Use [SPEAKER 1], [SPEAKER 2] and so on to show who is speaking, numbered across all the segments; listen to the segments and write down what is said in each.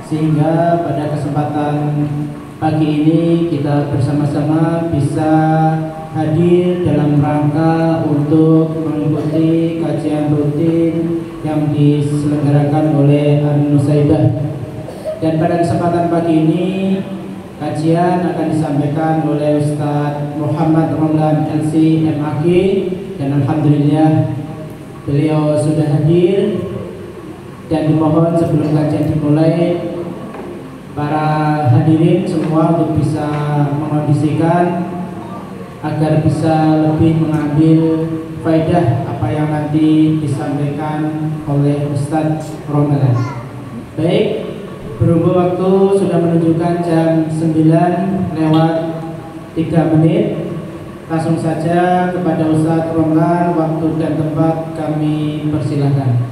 [SPEAKER 1] sehingga pada kesempatan pagi ini kita bersama-sama bisa hadir dalam rangka untuk mengikuti kajian rutin yang diselenggarakan oleh An-Nusaibah. Dan pada kesempatan pagi ini kajian akan disampaikan oleh Ustadz Muhammad Romlan LC MAG, dan alhamdulillah beliau sudah hadir. Dan dimohon sebelum kajian dimulai, para hadirin semua untuk bisa mengondisikan agar bisa lebih mengambil faedah apa yang nanti disampaikan oleh Ustadz Romlan. Baik, berhubung waktu sudah menunjukkan jam 9:03, langsung saja kepada Ustadz Romlan, waktu dan tempat kami persilahkan.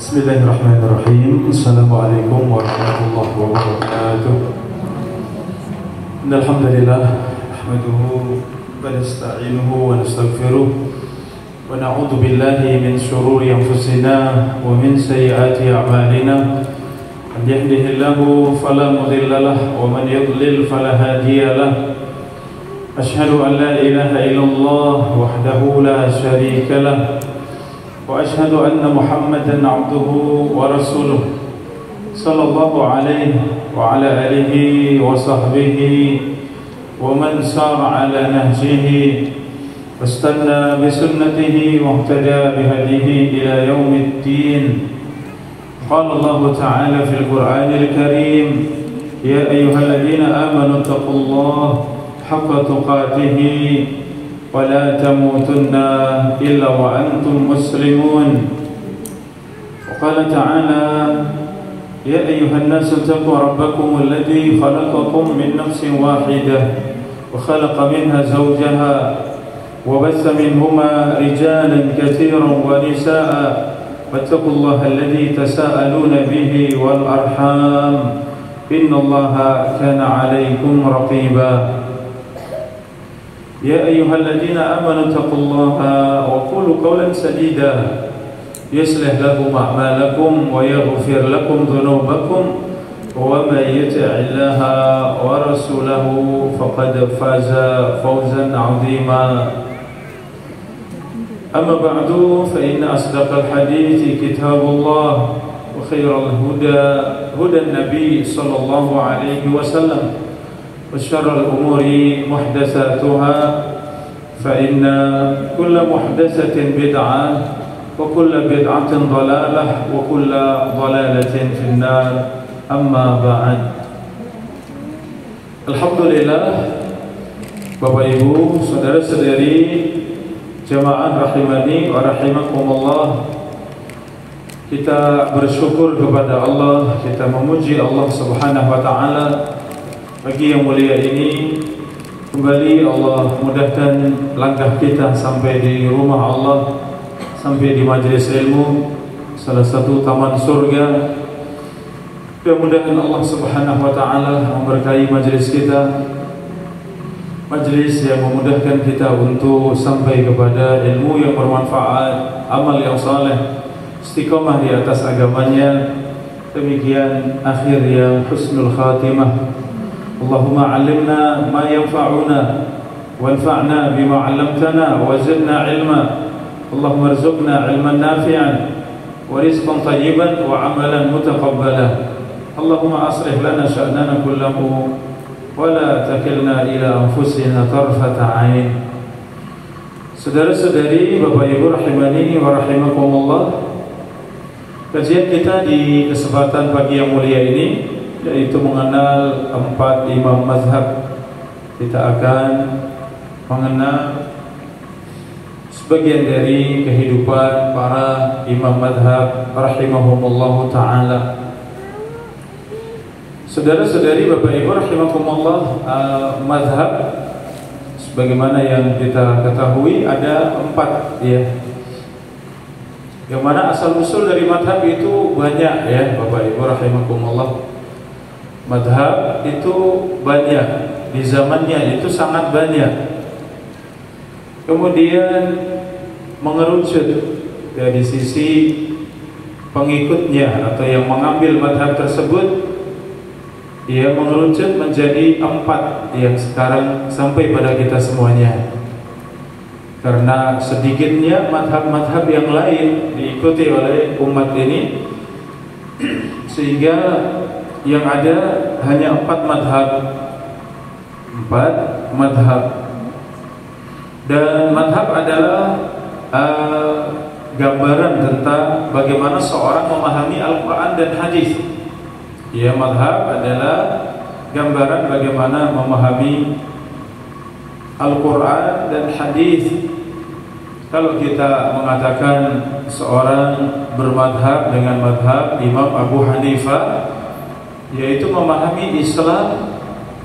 [SPEAKER 2] Bismillahirrahmanirrahim. Assalamualaikum warahmatullahi wabarakatuh. Innal hamdalillah nahmaduhu wa nasta'inuhu wa nastaghfiruh wa na'udzu billahi min shururi anfusina wa min sayyiati a'malina. Man yahdihillahu fala mudilla lahu wa man yudlil fala hadiya lahu. Ashhadu an la ilaha illallah wahdahu la syarika lahu وأشهد أن محمدًا عبده ورسوله صلى الله عليه وعلى آله وصحبه ومن سار على نهجه واستنى بسنته واهتدى بهديه إلى يوم الدين. قال الله تعالى في القرآن الكريم: يا أيها الذين آمنوا اتقوا الله حق تقاته ولا تموتن إلا وأنتم مسلمون. وقال تعالى: يا أيها الناس اتقوا ربكم الذي خلقكم من نفس واحدة وخلق منها زوجها وبث منهما رجالا كثيرا ونساء واتقوا الله الذي تساءلون به والأرحام إن الله كان عليكم رقيبا. يا أيها الذين آمنوا اتقوا الله وقولوا قولا سديدا يصلح لكم أعمالكم ويغفر لكم ذنوبكم ومن يطع الله ورسوله فقد فاز فوزا عظيما. أما بعد فإن أصدق الحديث كتاب الله وخير الهدى هدى النبي صلى الله عليه وسلم وشر الأمور محدثاتها فإن كل محدثة بدعة وكل بدعة ضلالة وكل ضلالة في النار. أما بعد. Alhamdulillah, Bapak Ibu, saudara-saudari jamaah rahimani wa rahimakumullah, kita bersyukur kepada Allah, kita memuji Allah Subhanahu wa taala. Pagi yang mulia ini kembali Allah mudahkan langkah kita sampai di rumah Allah, sampai di majelis ilmu, salah satu taman surga. Mudah-mudahan Allah Subhanahu wa taala memberkahi majelis kita, majelis yang memudahkan kita untuk sampai kepada ilmu yang bermanfaat, amal yang saleh, istiqamah di atas agamanya, demikian akhir yang husnul khatimah. Allahumma 'allimna ma yanfa'una wanfa'na bima 'allamtana wa zidna 'ilma. Allahumma arzuqna 'ilman nafi'an wa rizqan thayyiban wa 'amalan mutaqabbala. Allahumma aslih lana sya'nana kullahu wa la takilna ila anfusina tarfata 'ain. Saudara-saudari, Bapak Ibu rahimani wa rahimakumullah, kajian kita di kesempatan pagi yang mulia ini yaitu mengenal 4 imam mazhab. Kita akan mengenal sebagian dari kehidupan para imam mazhab rahimahumullah ta'ala. Saudara-saudari, Bapak Ibu rahimakumullah, mazhab sebagaimana yang kita ketahui ada 4 ya. Yang mana asal usul dari madhab itu banyak ya Bapak Ibu rahimakumullah. Madhab itu banyak, di zamannya itu sangat banyak. Kemudian mengerucut dari sisi pengikutnya atau yang mengambil madhab tersebut, ia mengerucut menjadi 4 yang sekarang sampai pada kita semuanya. Karena sedikitnya madhab-madhab yang lain diikuti oleh umat ini, sehingga yang ada hanya 4 madhab. 4 madhab. Dan madhab adalah gambaran tentang bagaimana seorang memahami Al-Quran dan hadis. Ya, madhab adalah gambaran bagaimana memahami Al-Quran dan hadis. Kalau kita mengatakan seorang bermadhab dengan madhab Imam Abu Hanifah, yaitu memahami Islam,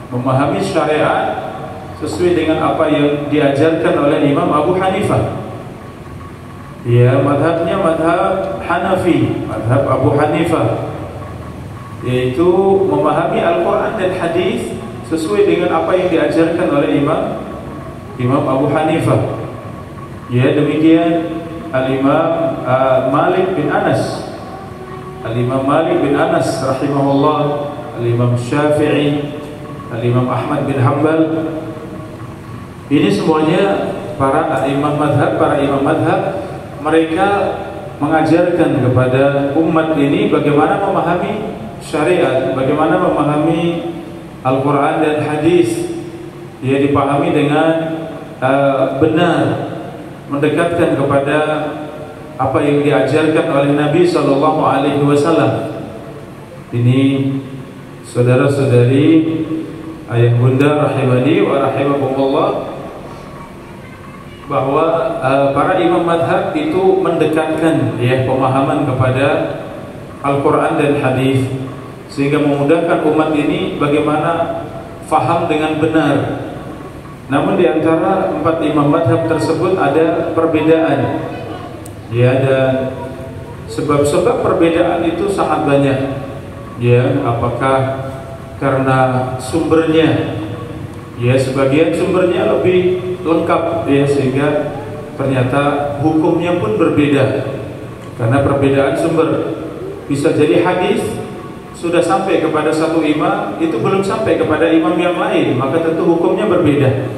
[SPEAKER 2] memahami syariat sesuai dengan apa yang diajarkan oleh Imam Abu Hanifah. Ya, madhabnya madhab Hanafi, madhab Abu Hanifah, yaitu memahami Al-Quran dan hadis sesuai dengan apa yang diajarkan oleh Imam Abu Hanifah. Ya, demikian Al-Imam Malik bin Anas, Al-Imam Malik bin Anas rahimahullah, Al-Imam Syafi'i, Al-Imam Ahmad bin Hanbal. Ini semuanya para imam madhab, mereka mengajarkan kepada umat ini bagaimana memahami syariat, bagaimana memahami Al-Quran dan hadis. Dia dipahami dengan benar, mendekatkan kepada apa yang diajarkan oleh Nabi sallallahu alaihi wasallam. Ini saudara-saudari, ayah bunda rahimani wa rahimakumullah, bahwa para imam madhab itu mendekatkan ya pemahaman kepada Al-Quran dan hadis, sehingga memudahkan umat ini bagaimana faham dengan benar. Namun di antara 4 imam madhab tersebut ada perbedaan. Ya, dan sebab-sebab perbedaan itu sangat banyak. Ya, apakah karena sumbernya? Ya, sebagian sumbernya lebih lengkap ya, sehingga ternyata hukumnya pun berbeda. Karena perbedaan sumber. Bisa jadi hadis sudah sampai kepada satu imam, itu belum sampai kepada imam yang lain, maka tentu hukumnya berbeda.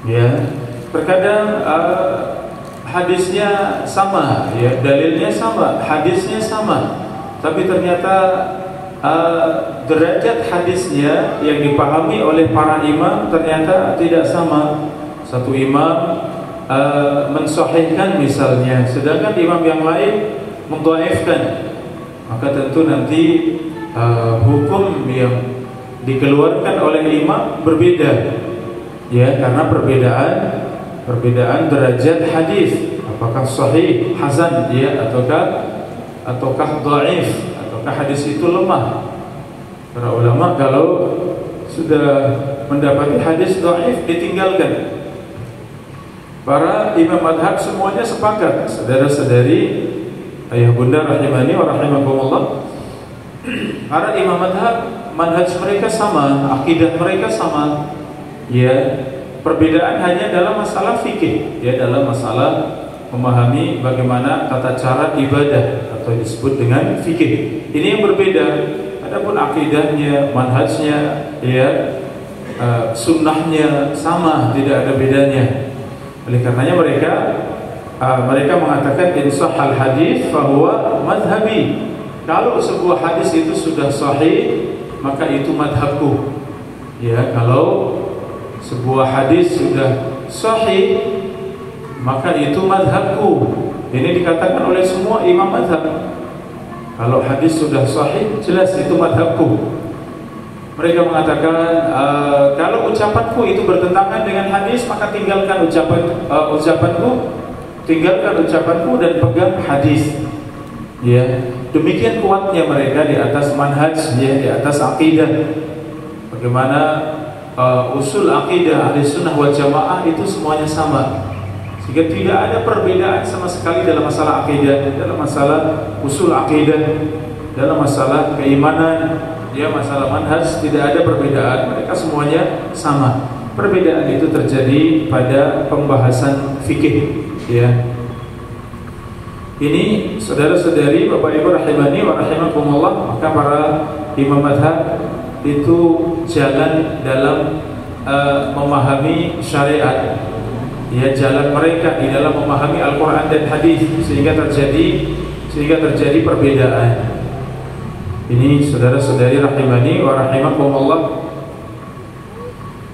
[SPEAKER 2] Ya, terkadang hadisnya sama, ya, dalilnya sama, hadisnya sama, tapi ternyata derajat hadisnya yang dipahami oleh para imam ternyata tidak sama. Satu imam mensahihkan misalnya, sedangkan imam yang lain mendhaifkan, maka tentu nanti hukum yang dikeluarkan oleh imam berbeda, ya, karena perbedaan derajat hadis, apakah sahih, hasan, ya, ataukah dhaif, ataukah hadis itu lemah. Para ulama kalau sudah mendapati hadis dhaif ditinggalkan. Para imam madhab semuanya sepakat, saudara-saudari, ayah bunda rahimani wa rahimakumullah, para imam madhab, manhaj mereka sama, akidah mereka sama. Ya, perbedaan hanya dalam masalah fikih, ya, dalam masalah memahami bagaimana tata cara ibadah atau disebut dengan fikih. Ini yang berbeda. Adapun akidahnya, manhajnya, ya, sunnahnya sama, tidak ada bedanya. Oleh karenanya mereka mengatakan insahal hadis fahuwa madhabi. Kalau sebuah hadis itu sudah sahih, maka itu madhabku. Ya, kalau sebuah hadis sudah sahih, maka itu madhabku. Ini dikatakan oleh semua imam madhab. Kalau hadis sudah sahih, jelas itu madhabku. Mereka mengatakan kalau ucapanku itu bertentangan dengan hadis, maka tinggalkan ucapanku, dan pegang hadis. Ya, demikian kuatnya mereka di atas manhaj, ya, di atas akidah. Bagaimana usul akidah Ahlussunnah wal Jamaah itu semuanya sama. Sehingga tidak ada perbedaan sama sekali dalam masalah akidah, dalam masalah usul akidah, dalam masalah keimanan, ya, masalah manhaj, tidak ada perbedaan. Mereka semuanya sama. Perbedaan itu terjadi pada pembahasan fikih, ya. Ini saudara-saudari, Bapak Ibu rahimani wa rahimakumullah, maka para imam madhab itu jalan dalam memahami syariat, ya, jalan mereka di dalam memahami Al-Quran dan hadis, sehingga terjadi perbedaan. Ini saudara-saudari rahimani wa rahimakumullah,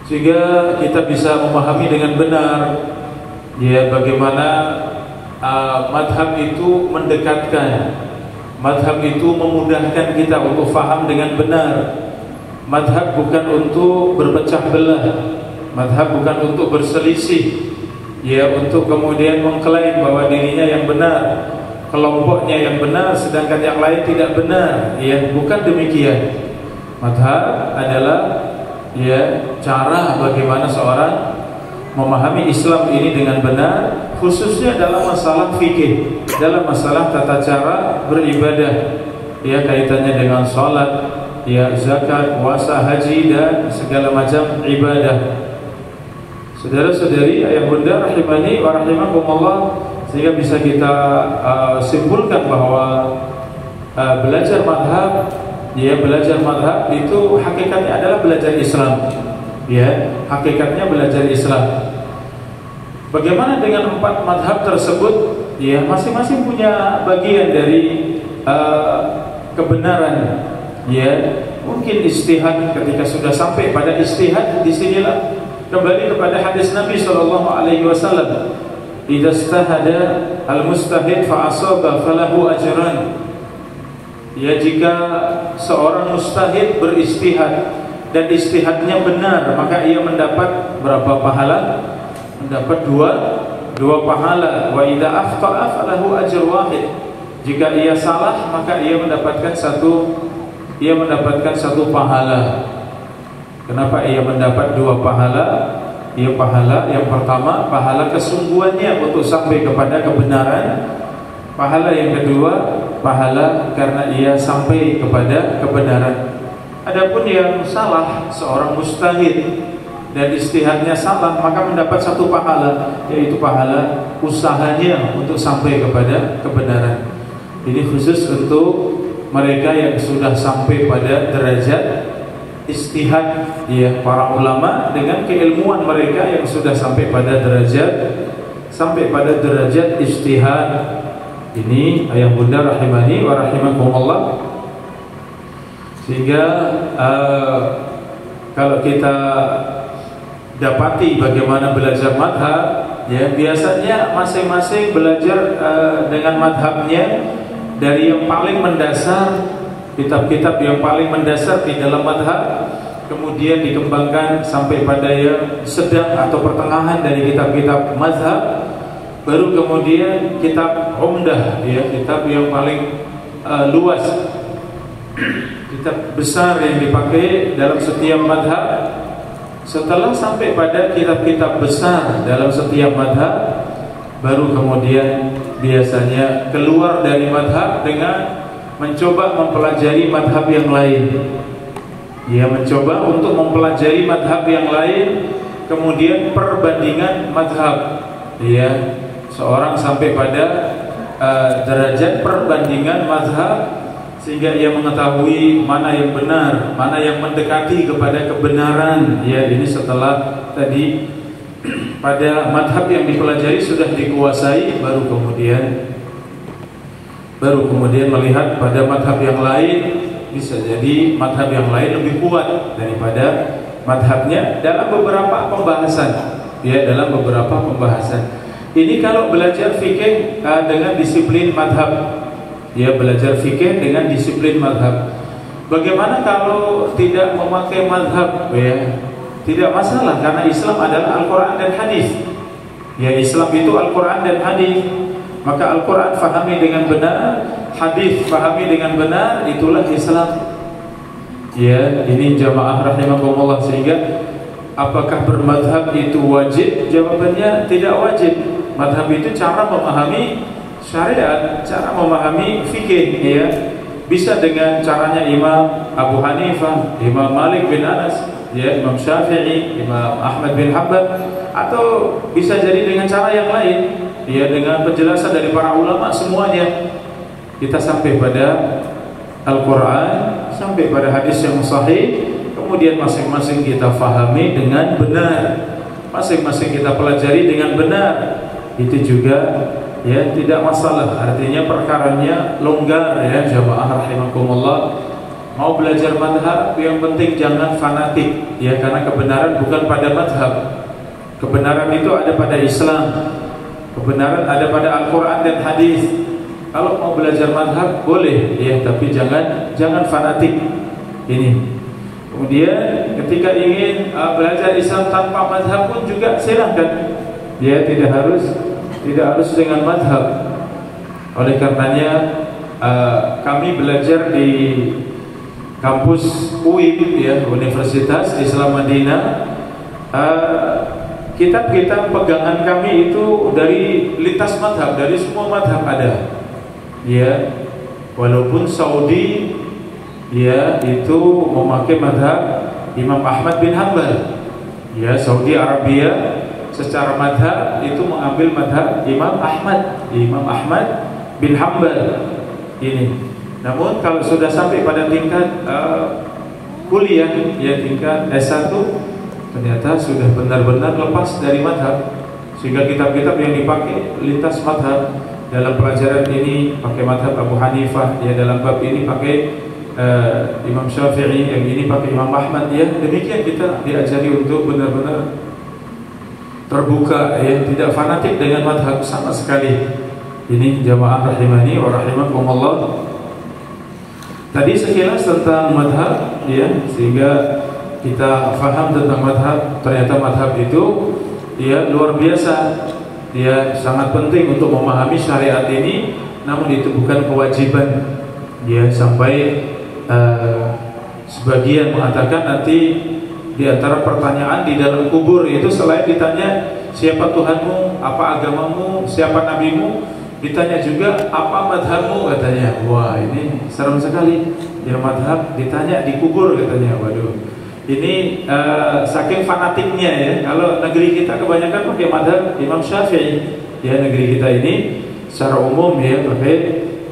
[SPEAKER 2] sehingga kita bisa memahami dengan benar, ya, bagaimana madhab itu mendekatkan, madhab itu memudahkan kita untuk faham dengan benar. Madhab bukan untuk berpecah belah, madhab bukan untuk berselisih, ya, untuk kemudian mengklaim bahwa dirinya yang benar, kelompoknya yang benar, sedangkan yang lain tidak benar. Ya, bukan demikian. Madhab adalah, ya, cara bagaimana seorang memahami Islam ini dengan benar, khususnya dalam masalah fikih, dalam masalah tata cara beribadah, ya, kaitannya dengan sholat, ya, zakat, puasa, haji, dan segala macam ibadah. Saudara-saudari, ayah bunda rahimani wa rahimakumullah, sehingga bisa kita simpulkan bahwa belajar madhab, ya, belajar madhab itu hakikatnya adalah belajar Islam, ya, hakikatnya belajar Islam. Bagaimana dengan 4 madhab tersebut? Ya, masing-masing punya bagian dari kebenaran. Ya, mungkin ijtihad, ketika sudah sampai pada ijtihad, disinilah kembali kepada hadis Nabi SAW. Idza istahada al-mustahid fa asaba falahu ajran. Ya, jika seorang mustahid beristihad dan istihadnya benar, maka ia mendapat berapa pahala? Mendapat dua pahala. Wa idza akhta'a falahu ajr wahid. Jika ia salah, maka ia mendapatkan satu pahala. Kenapa ia mendapat 2 pahala? Ya, pahala yang pertama, pahala kesungguhannya untuk sampai kepada kebenaran. Pahala yang kedua, pahala karena ia sampai kepada kebenaran. Adapun yang salah, seorang mustahid dan istihadnya salah, maka mendapat 1 pahala, yaitu pahala usahanya untuk sampai kepada kebenaran. Ini khusus untuk mereka yang sudah sampai pada derajat istihad, ya, para ulama dengan keilmuan mereka yang sudah sampai pada derajat istihad. Ini ayah bunda rahimani wa rahimakumullah. Sehingga kalau kita dapati bagaimana belajar madhab, ya, biasanya masing-masing belajar dengan madhabnya dari yang paling mendasar, kitab-kitab yang paling mendasar di dalam madhab, kemudian dikembangkan sampai pada yang sedang atau pertengahan dari kitab-kitab madhab, baru kemudian kitab umdah, ya, kitab yang paling luas, kitab besar yang dipakai dalam setiap madhab. Setelah sampai pada kitab-kitab besar dalam setiap madhab, baru kemudian biasanya keluar dari madhab dengan mencoba mempelajari madhab yang lain. Ya, mencoba untuk mempelajari madhab yang lain, kemudian perbandingan madhab. Ya, seorang sampai pada derajat perbandingan madhab, sehingga ia mengetahui mana yang benar, mana yang mendekati kepada kebenaran. Ya, ini setelah tadi pada madhab yang dipelajari sudah dikuasai, baru kemudian melihat pada madhab yang lain, bisa jadi madhab yang lain lebih kuat daripada madhabnya dalam beberapa pembahasan. Ya, dalam beberapa pembahasan. Ini kalau belajar fikih dengan disiplin madhab. Ya, belajar fikih dengan disiplin madhab. Bagaimana kalau tidak memakai madhab? Ya, tidak masalah, karena Islam adalah Al-Quran dan hadis. Ya, Islam itu Al-Quran dan hadis. Maka Al-Quran fahami dengan benar, hadis fahami dengan benar, itulah Islam. Ya, ini jamaah rahimakumullah. Sehingga apakah bermadhab itu wajib? Jawabannya tidak wajib. Madhab itu cara memahami syariat, cara memahami fikih. Ya, bisa dengan caranya Imam Abu Hanifah, Imam Malik bin Anas, ya, Imam Syafi'i, Imam Ahmad bin Hanbal, atau bisa jadi dengan cara yang lain. Ya, dengan penjelasan dari para ulama semuanya. Kita sampai pada Al-Quran, sampai pada hadis yang sahih, kemudian masing-masing kita fahami dengan benar, masing-masing kita pelajari dengan benar. Itu juga ya tidak masalah, artinya perkaranya longgar. Ya, jamaah rahimakumullah, mau belajar madhab yang penting jangan fanatik. Ya, karena kebenaran bukan pada madhab, kebenaran itu ada pada Islam, kebenaran ada pada Al-Quran dan hadis. Kalau mau belajar madhab boleh, ya, tapi jangan fanatik. Ini. Kemudian ketika ingin belajar Islam tanpa madhab pun juga silahkan. Ya, tidak harus dengan madhab. Oleh karenanya kami belajar di kampus UIM, ya, Universitas Islam Madinah. Kitab-kitab pegangan kami itu dari lintas madhab, dari semua madhab ada. Ya, walaupun Saudi, ya, itu memakai madhab Imam Ahmad bin Hanbal. Ya, Saudi Arabia secara madhab itu mengambil madhab Imam Ahmad bin Hanbal. Ini. Namun kalau sudah sampai pada tingkat kuliah, ya, tingkat S1, ternyata sudah benar-benar lepas dari madhab, sehingga kitab-kitab yang dipakai lintas madhab. Dalam pelajaran ini pakai madhab Abu Hanifah, ya, dalam bab ini pakai Imam Syafi'i, yang ini pakai Imam Ahmad. Ya, demikian kita diajari untuk benar-benar terbuka, ya, tidak fanatik dengan madhab sama sekali. Ini jamaah rahimani wa rahimakumullah. Tadi sekilas tentang madhab, ya, sehingga kita faham tentang madhab. Ternyata madhab itu, ya, luar biasa. Ya, sangat penting untuk memahami syariat ini. Namun itu bukan kewajiban. Ya, sampai sebagian mengatakan nanti di antara pertanyaan di dalam kubur itu, selain ditanya siapa Tuhanmu, apa agamamu, siapa nabimu, ditanya juga apa madhabmu, katanya. Wah, ini serem sekali. Ya, madhab ditanya di kubur, katanya. Waduh, ini saking fanatiknya, ya. Kalau negeri kita kebanyakan pakai madhab Imam Syafi'i. Ya, negeri kita ini secara umum, ya, pakai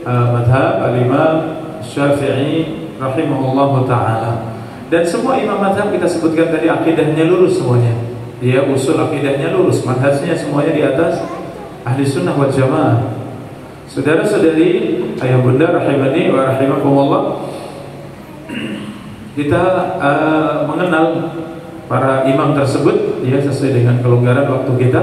[SPEAKER 2] madhab al-Imam Syafi'i rahimahullahu ta'ala. Dan semua imam madhab kita sebutkan tadi akidahnya lurus semuanya. Ya, usul akidahnya lurus, madhabnya semuanya di atas ahli sunnah wal jamaah. Saudara-saudari, ayah bunda rahimani wa rahimakumullah, kita mengenal para imam tersebut, ya, sesuai dengan kelonggaran waktu kita.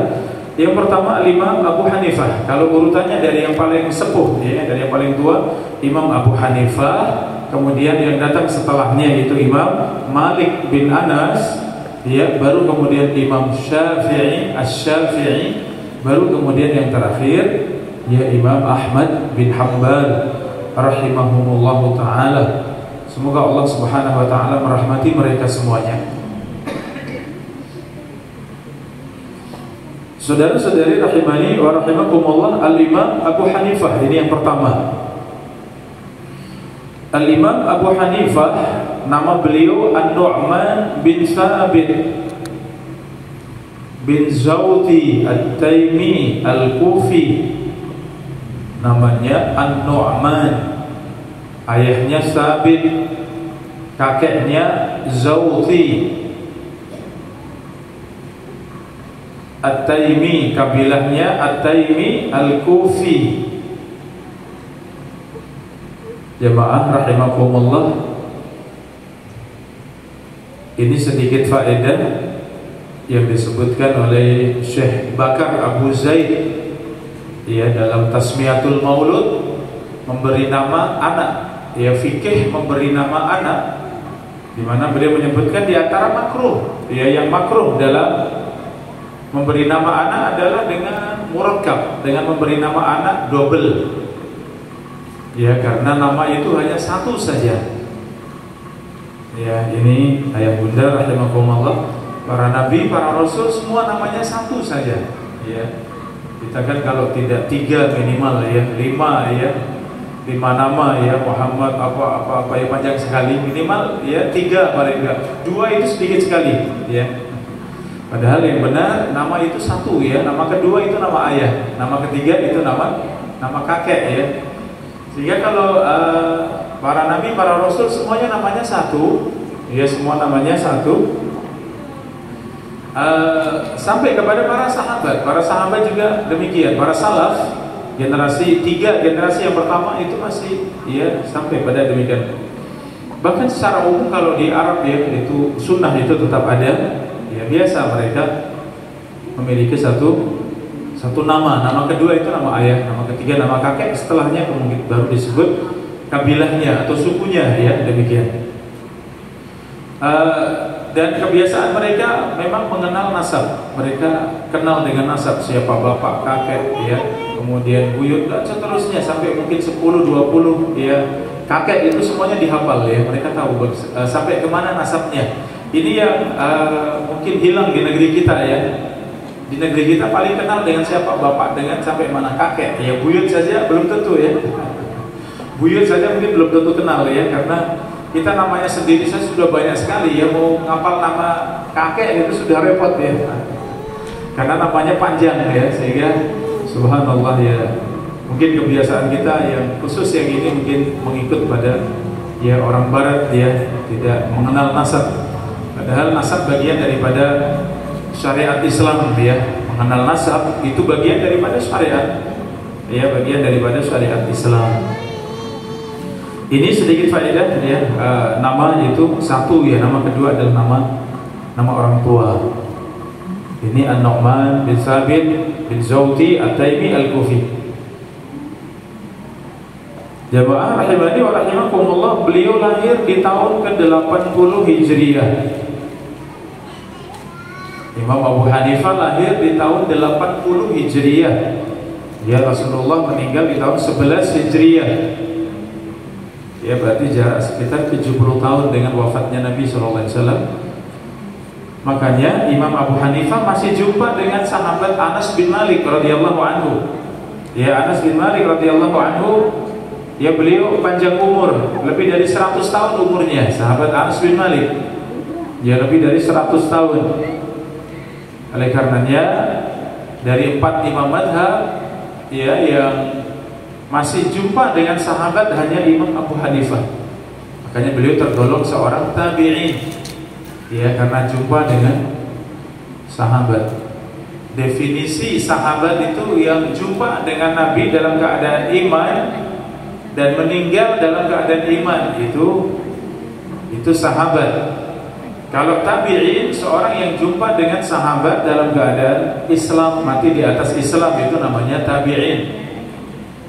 [SPEAKER 2] Yang pertama Imam Abu Hanifah. Kalau urutannya dari yang paling sepuh, ya, dari yang paling tua, Imam Abu Hanifah. Kemudian yang datang setelahnya itu Imam Malik bin Anas, ya, baru kemudian Imam Syafi'i, Asy-Syafi'i, baru kemudian yang terakhir, ya, Imam Ahmad bin Hanbal rahimahumullahu ta'ala. Semoga Allah subhanahu wa ta'ala merahmati mereka semuanya. Saudara-saudari rahimani wa rahimakumullah, Al-Imam Abu Hanifah ini yang pertama. Al-Imam Abu Hanifah, nama beliau An-Nu'man bin Thabit bin Zawti At-Taimi Al-Kufi. Namanya An-Nu'man. ayahnya Sabit, kakeknya Zawti. At-Taimi, kabilahnya At-Taimi Al-Kufi. Jamaah rahimakumullah, ini sedikit faedah yang disebutkan oleh Syekh Bakar Abu Zaid ya dalam Tasmiyatul Maulud, memberi nama anak, ya fikih memberi nama anak, di mana beliau menyebutkan di antara makruh, ya yang makruh dalam memberi nama anak adalah dengan murakkab, dengan memberi nama anak double. Ya, karena nama itu hanya satu saja. Ya, ini ayah bunda rahimakumullah, para nabi, para rasul semua namanya satu saja. Ya. Kita kan kalau tidak 3 minimal ya, 5 ya. 5 nama ya, Muhammad apa yang panjang sekali, minimal ya 3 paling enggak. 2 itu sedikit sekali, ya. Padahal yang benar nama itu satu ya, nama kedua itu nama ayah, nama ketiga itu nama kakek ya. Sehingga kalau para nabi, para rasul semuanya namanya satu, ya semua namanya satu. Sampai kepada para sahabat juga demikian, para salaf generasi 3, generasi yang pertama itu masih ya sampai pada demikian. Bahkan secara umum kalau di Arab ya itu sunnah itu tetap ada. Ya biasa mereka memiliki satu nama kedua itu nama ayah, nama ketiga nama kakek, setelahnya kemudian baru disebut kabilahnya atau sukunya ya demikian. Dan kebiasaan mereka memang mengenal nasab, mereka kenal dengan nasab, siapa bapak, kakek ya, kemudian buyut dan seterusnya sampai mungkin 10, 20 ya, kakek itu semuanya dihafal ya, mereka tahu sampai kemana nasabnya. Ini yang mungkin hilang di negeri kita ya. Di negeri kita paling kenal dengan siapa bapak, dengan sampai mana kakek. Ya buyut saja belum tentu ya. Buyut saja mungkin belum tentu kenal ya, karena kita namanya sendiri saya sudah banyak sekali ya, mau ngapal nama kakek itu sudah repot ya. Karena namanya panjang ya, sehingga subhanallah ya. Mungkin kebiasaan kita yang khusus yang ini mungkin mengikut pada ya orang barat ya, tidak mengenal nasab. Padahal nasab bagian daripada syariat Islam ya. Mengenal nasab itu bagian daripada syariat. Ya, bagian daripada syariat Islam. Ini sedikit faedah ya. Nama itu satu ya, nama kedua adalah nama orang tua. Ini An-Nu'man bin Sabit bin Zawti At-Taimi Al-Kufi. Jamaah rahimani wa rahimakumullah, beliau lahir di tahun ke-80 Hijriah. Imam Abu Hanifah lahir di tahun 80 Hijriah. Ya, Rasulullah meninggal di tahun 11 Hijriah. Ya, berarti jarak sekitar 70 tahun dengan wafatnya Nabi SAW. Makanya Imam Abu Hanifah masih jumpa dengan sahabat Anas bin Malik radhiyallahu anhu. Ya, Anas bin Malik radhiyallahu anhu, ya beliau panjang umur, lebih dari 100 tahun umurnya, sahabat Anas bin Malik. Ya, lebih dari 100 tahun. Oleh karenanya dari 4 imam madhab ya yang masih jumpa dengan sahabat hanya Imam Abu Hanifah. Makanya beliau tergolong seorang tabi'in ya, karena jumpa dengan sahabat. Definisi sahabat itu yang jumpa dengan Nabi dalam keadaan iman dan meninggal dalam keadaan iman, itu sahabat. Kalau tabi'in, seorang yang jumpa dengan sahabat dalam keadaan Islam, mati di atas Islam, itu namanya tabi'in.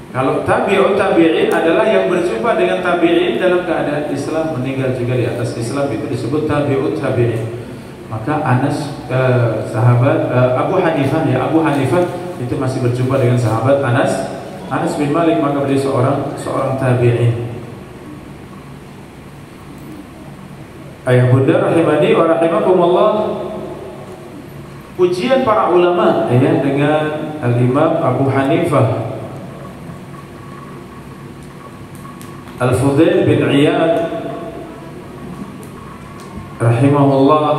[SPEAKER 2] Kalau tabi'ut tabi'in adalah yang berjumpa dengan tabi'in dalam keadaan Islam, meninggal juga di atas Islam, itu disebut tabi'ut tabi'in. Maka Anas sahabat Abu Hanifah ya, Abu Hanifah itu masih berjumpa dengan sahabat Anas bin Malik, maka beliau seorang tabi'in. Ayah bunda rahimani wa rahimakumullah, pujian para ulama ya dengan Al-Imam Abu Hanifah. Al-Fudail bin Iyad rahimahullah,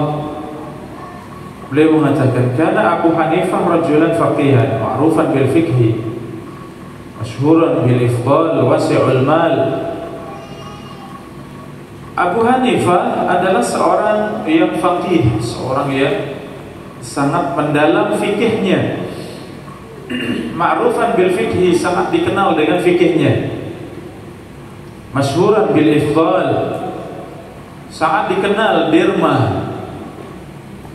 [SPEAKER 2] beliau mengatakan, "Kana Abu Hanifah rajulan faqihan, ma'rufan bil fiqhi, masyhuran bil ifdal, wasi'ul mal, Abu Hanifah adalah seorang yang faqih, seorang yang sangat mendalam fikihnya. Ma'rufan bil fikhi, sangat dikenal dengan fikihnya. Masyhuran bil ifdal, sangat dikenal derma.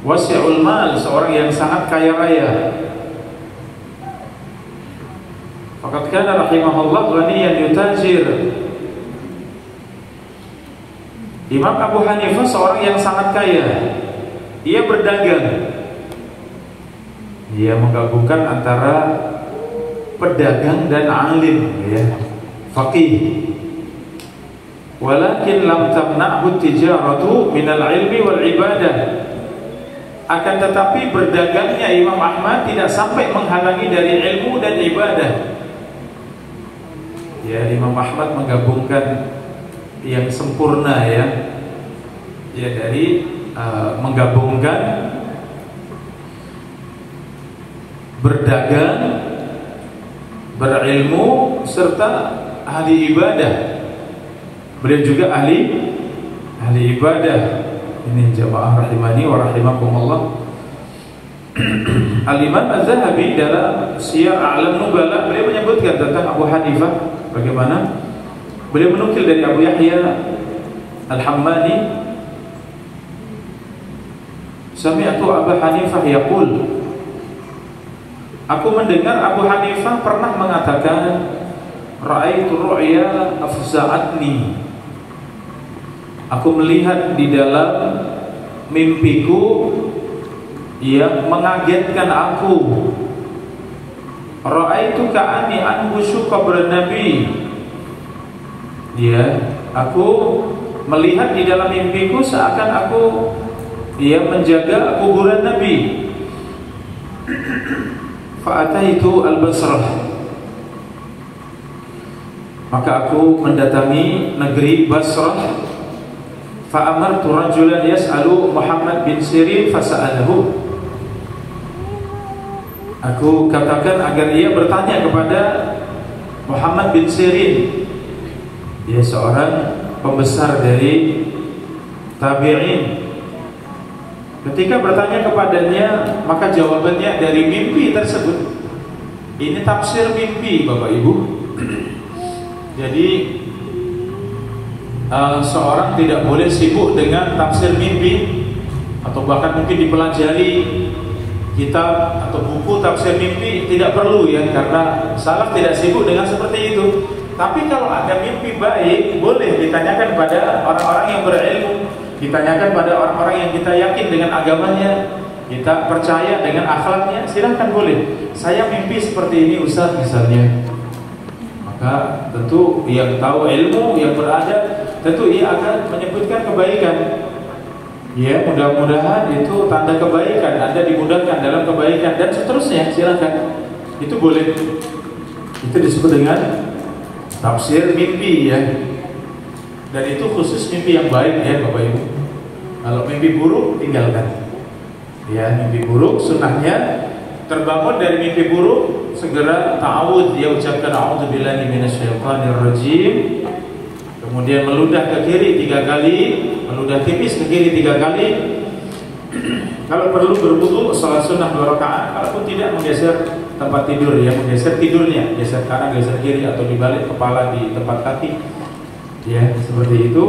[SPEAKER 2] Wasi'ul mal, seorang yang sangat kaya raya. Faqad kana rahimahullah ghaniyan yutajir. Imam Abu Hanifah seorang yang sangat kaya. Ia berdagang. Ia menggabungkan antara pedagang dan alim, ya, faqih. Walakin lam tamna'hu tijaratu minal ilmi wal ibadah. Akan tetapi berdagangnya Imam Ahmad tidak sampai menghalangi dari ilmu dan ibadah. Ya, Imam Ahmad menggabungkan yang sempurna, ya dari menggabungkan berdagang, berilmu serta ahli ibadah. Beliau juga ahli ibadah. Ini jamaah rahimani wa rahimakumullah. Al-Imam Az-Zahabi dalam Siyar A'lam Nubala beliau menyebutkan tentang Abu Hanifah bagaimana beliau menukil dari Abu Yahya Al-Hammani, sami'tu Abu Hanifah yaqul, aku mendengar Abu Hanifah pernah mengatakan, ra'aitu ru'ya afza'atni, aku melihat di dalam mimpiku yang mengagetkan aku. Ra'aitu ka'ani anbushu qabran Nabi, ya, aku melihat di dalam mimpiku seakan aku menjaga kuburan Nabi. Fa'ataitu al-Basrah, maka aku mendatangi negeri Basrah. Fa'amartu rajulan yas'alu Muhammad bin Sirin fasa'alahu, aku katakan agar ia bertanya kepada Muhammad bin Sirin. Dia seorang pembesar dari tabi'in. Ketika bertanya kepadanya, maka jawabannya dari mimpi tersebut. Ini tafsir mimpi, Bapak Ibu. Jadi seorang tidak boleh sibuk dengan tafsir mimpi, atau bahkan mungkin dipelajari kitab atau buku tafsir mimpi, tidak perlu, ya, karena salaf tidak sibuk dengan seperti itu. Tapi kalau ada mimpi baik, boleh ditanyakan pada orang-orang yang berilmu, ditanyakan pada orang-orang yang kita yakin dengan agamanya, kita percaya dengan akhlaknya, silahkan boleh. Saya mimpi seperti ini Ustaz misalnya. Maka tentu yang tahu ilmu, yang berada, tentu ia akan menyebutkan kebaikan. Ya, mudah-mudahan itu tanda kebaikan, Anda dimudahkan dalam kebaikan dan seterusnya, silahkan. Itu boleh. Itu disebut dengan tafsir mimpi, ya. Dan itu khusus mimpi yang baik, ya Bapak Ibu. Kalau mimpi buruk tinggalkan. Ya, mimpi buruk sunnahnya terbangun dari mimpi buruk segera ta'awudz, dia ucapkan a'udzubillahi minasyaitonir rajim. Kemudian meludah ke kiri 3 kali, meludah tipis ke kiri 3 kali. Kalau perlu berwudu, salat sunnah 2 rakaat. Kalaupun tidak, menggeser tempat tidur, ya, menggeser tidurnya, geser kanan, geser kiri, atau dibalik kepala di tempat kaki, ya, seperti itu.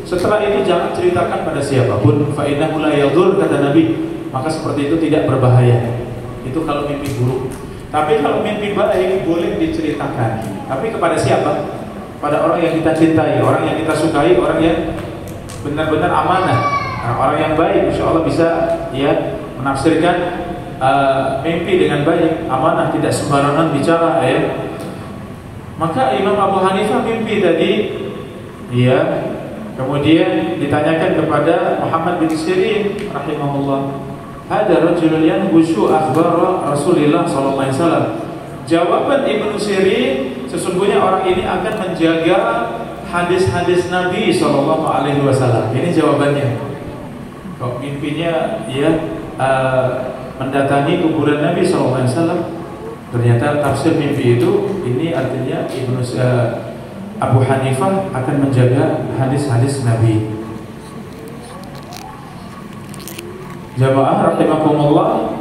[SPEAKER 2] Setelah itu jangan ceritakan pada siapapun. Fa innahu la yadur, kata Nabi, maka seperti itu tidak berbahaya. Itu kalau mimpi buruk. Tapi kalau mimpi baik boleh diceritakan. Tapi kepada siapa? Pada orang yang kita cintai, orang yang kita sukai, orang yang benar-benar amanah. Nah, orang yang baik, insya Allah bisa, ya, menafsirkan mimpi dengan baik, amanah, tidak sembarangan bicara, ya. Maka Imam Abu Hanifah mimpi tadi, ya. Kemudian ditanyakan kepada Muhammad bin Sirin rahimahullah, "Hada rajulun yanbushu akhbara Rasulillah sallallahu alaihi wasallam." Jawaban Ibnu Sirin, sesungguhnya orang ini akan menjaga hadis-hadis Nabi sallallahu alaihi wasallam. Ini jawabannya. Kok mimpinya, ya, mendatangi kuburan Nabi sallallahu alaihi wasallam. Ternyata tafsir mimpi itu, ini artinya Abu Hanifah akan menjaga hadis-hadis Nabi. Jamaah rahimakumullah,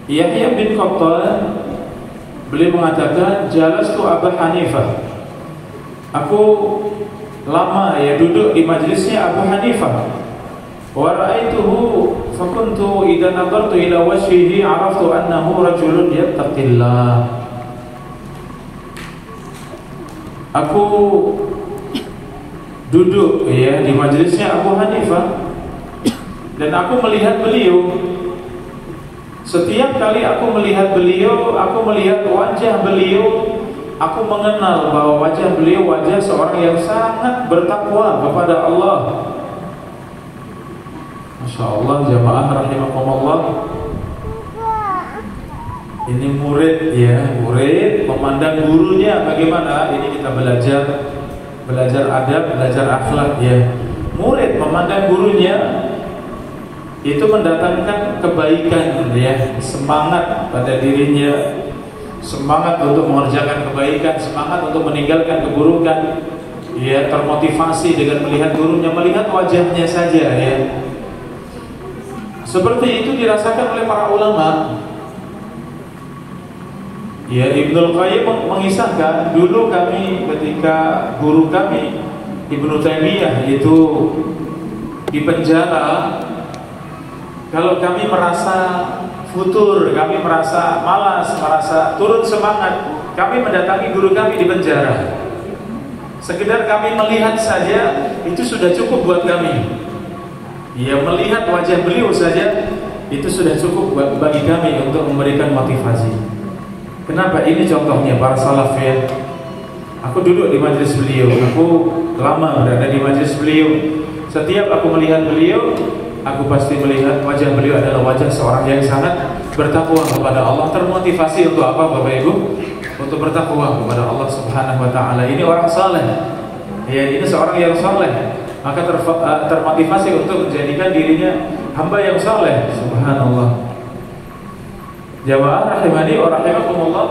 [SPEAKER 2] Yahya bin Qattan beliau mengatakan, jalastu Abu Hanifah, aku lama duduk di majlisnya Abu Hanifah. Wa ra'aituhu fakuntu idza nadartu ila wajhihi araftu annahu rajulun yattaqillah. Aku duduk di majlisnya Abu Hanifah dan aku melihat beliau. Setiap kali aku melihat beliau, aku melihat wajah beliau, aku mengenal bahwa wajah beliau wajah seorang yang sangat bertakwa kepada Allah. Masya Allah, jamaah rahimakumullah. Ini murid murid memandang gurunya bagaimana. Ini kita belajar adab, belajar akhlak Murid memandang gurunya itu mendatangkan kebaikan semangat pada dirinya, semangat untuk mengerjakan kebaikan, semangat untuk meninggalkan keburukan. Termotivasi dengan melihat gurunya, melihat wajahnya saja Seperti itu dirasakan oleh para ulama. Ibnul Qayyim mengisahkan, dulu kami ketika guru kami Ibnu Taimiyah itu di penjara, kalau kami merasa futur, kami merasa malas, merasa turun semangat, kami mendatangi guru kami di penjara. Sekedar kami melihat saja itu sudah cukup buat kami. Melihat wajah beliau saja itu sudah cukup bagi kami untuk memberikan motivasi. Kenapa? Ini contohnya para salaf Aku duduk di majelis beliau, aku lama berada di majelis beliau. Setiap aku melihat beliau, aku pasti melihat wajah beliau adalah wajah seorang yang sangat bertakwa kepada Allah. Termotivasi untuk apa Bapak Ibu? Untuk bertakwa kepada Allah Subhanahu wa taala. Ini orang saleh. Ini seorang yang saleh. Maka termotivasi untuk menjadikan dirinya hamba yang saleh. Subhanallah. Jamaah rahimani wa rahimakumullah.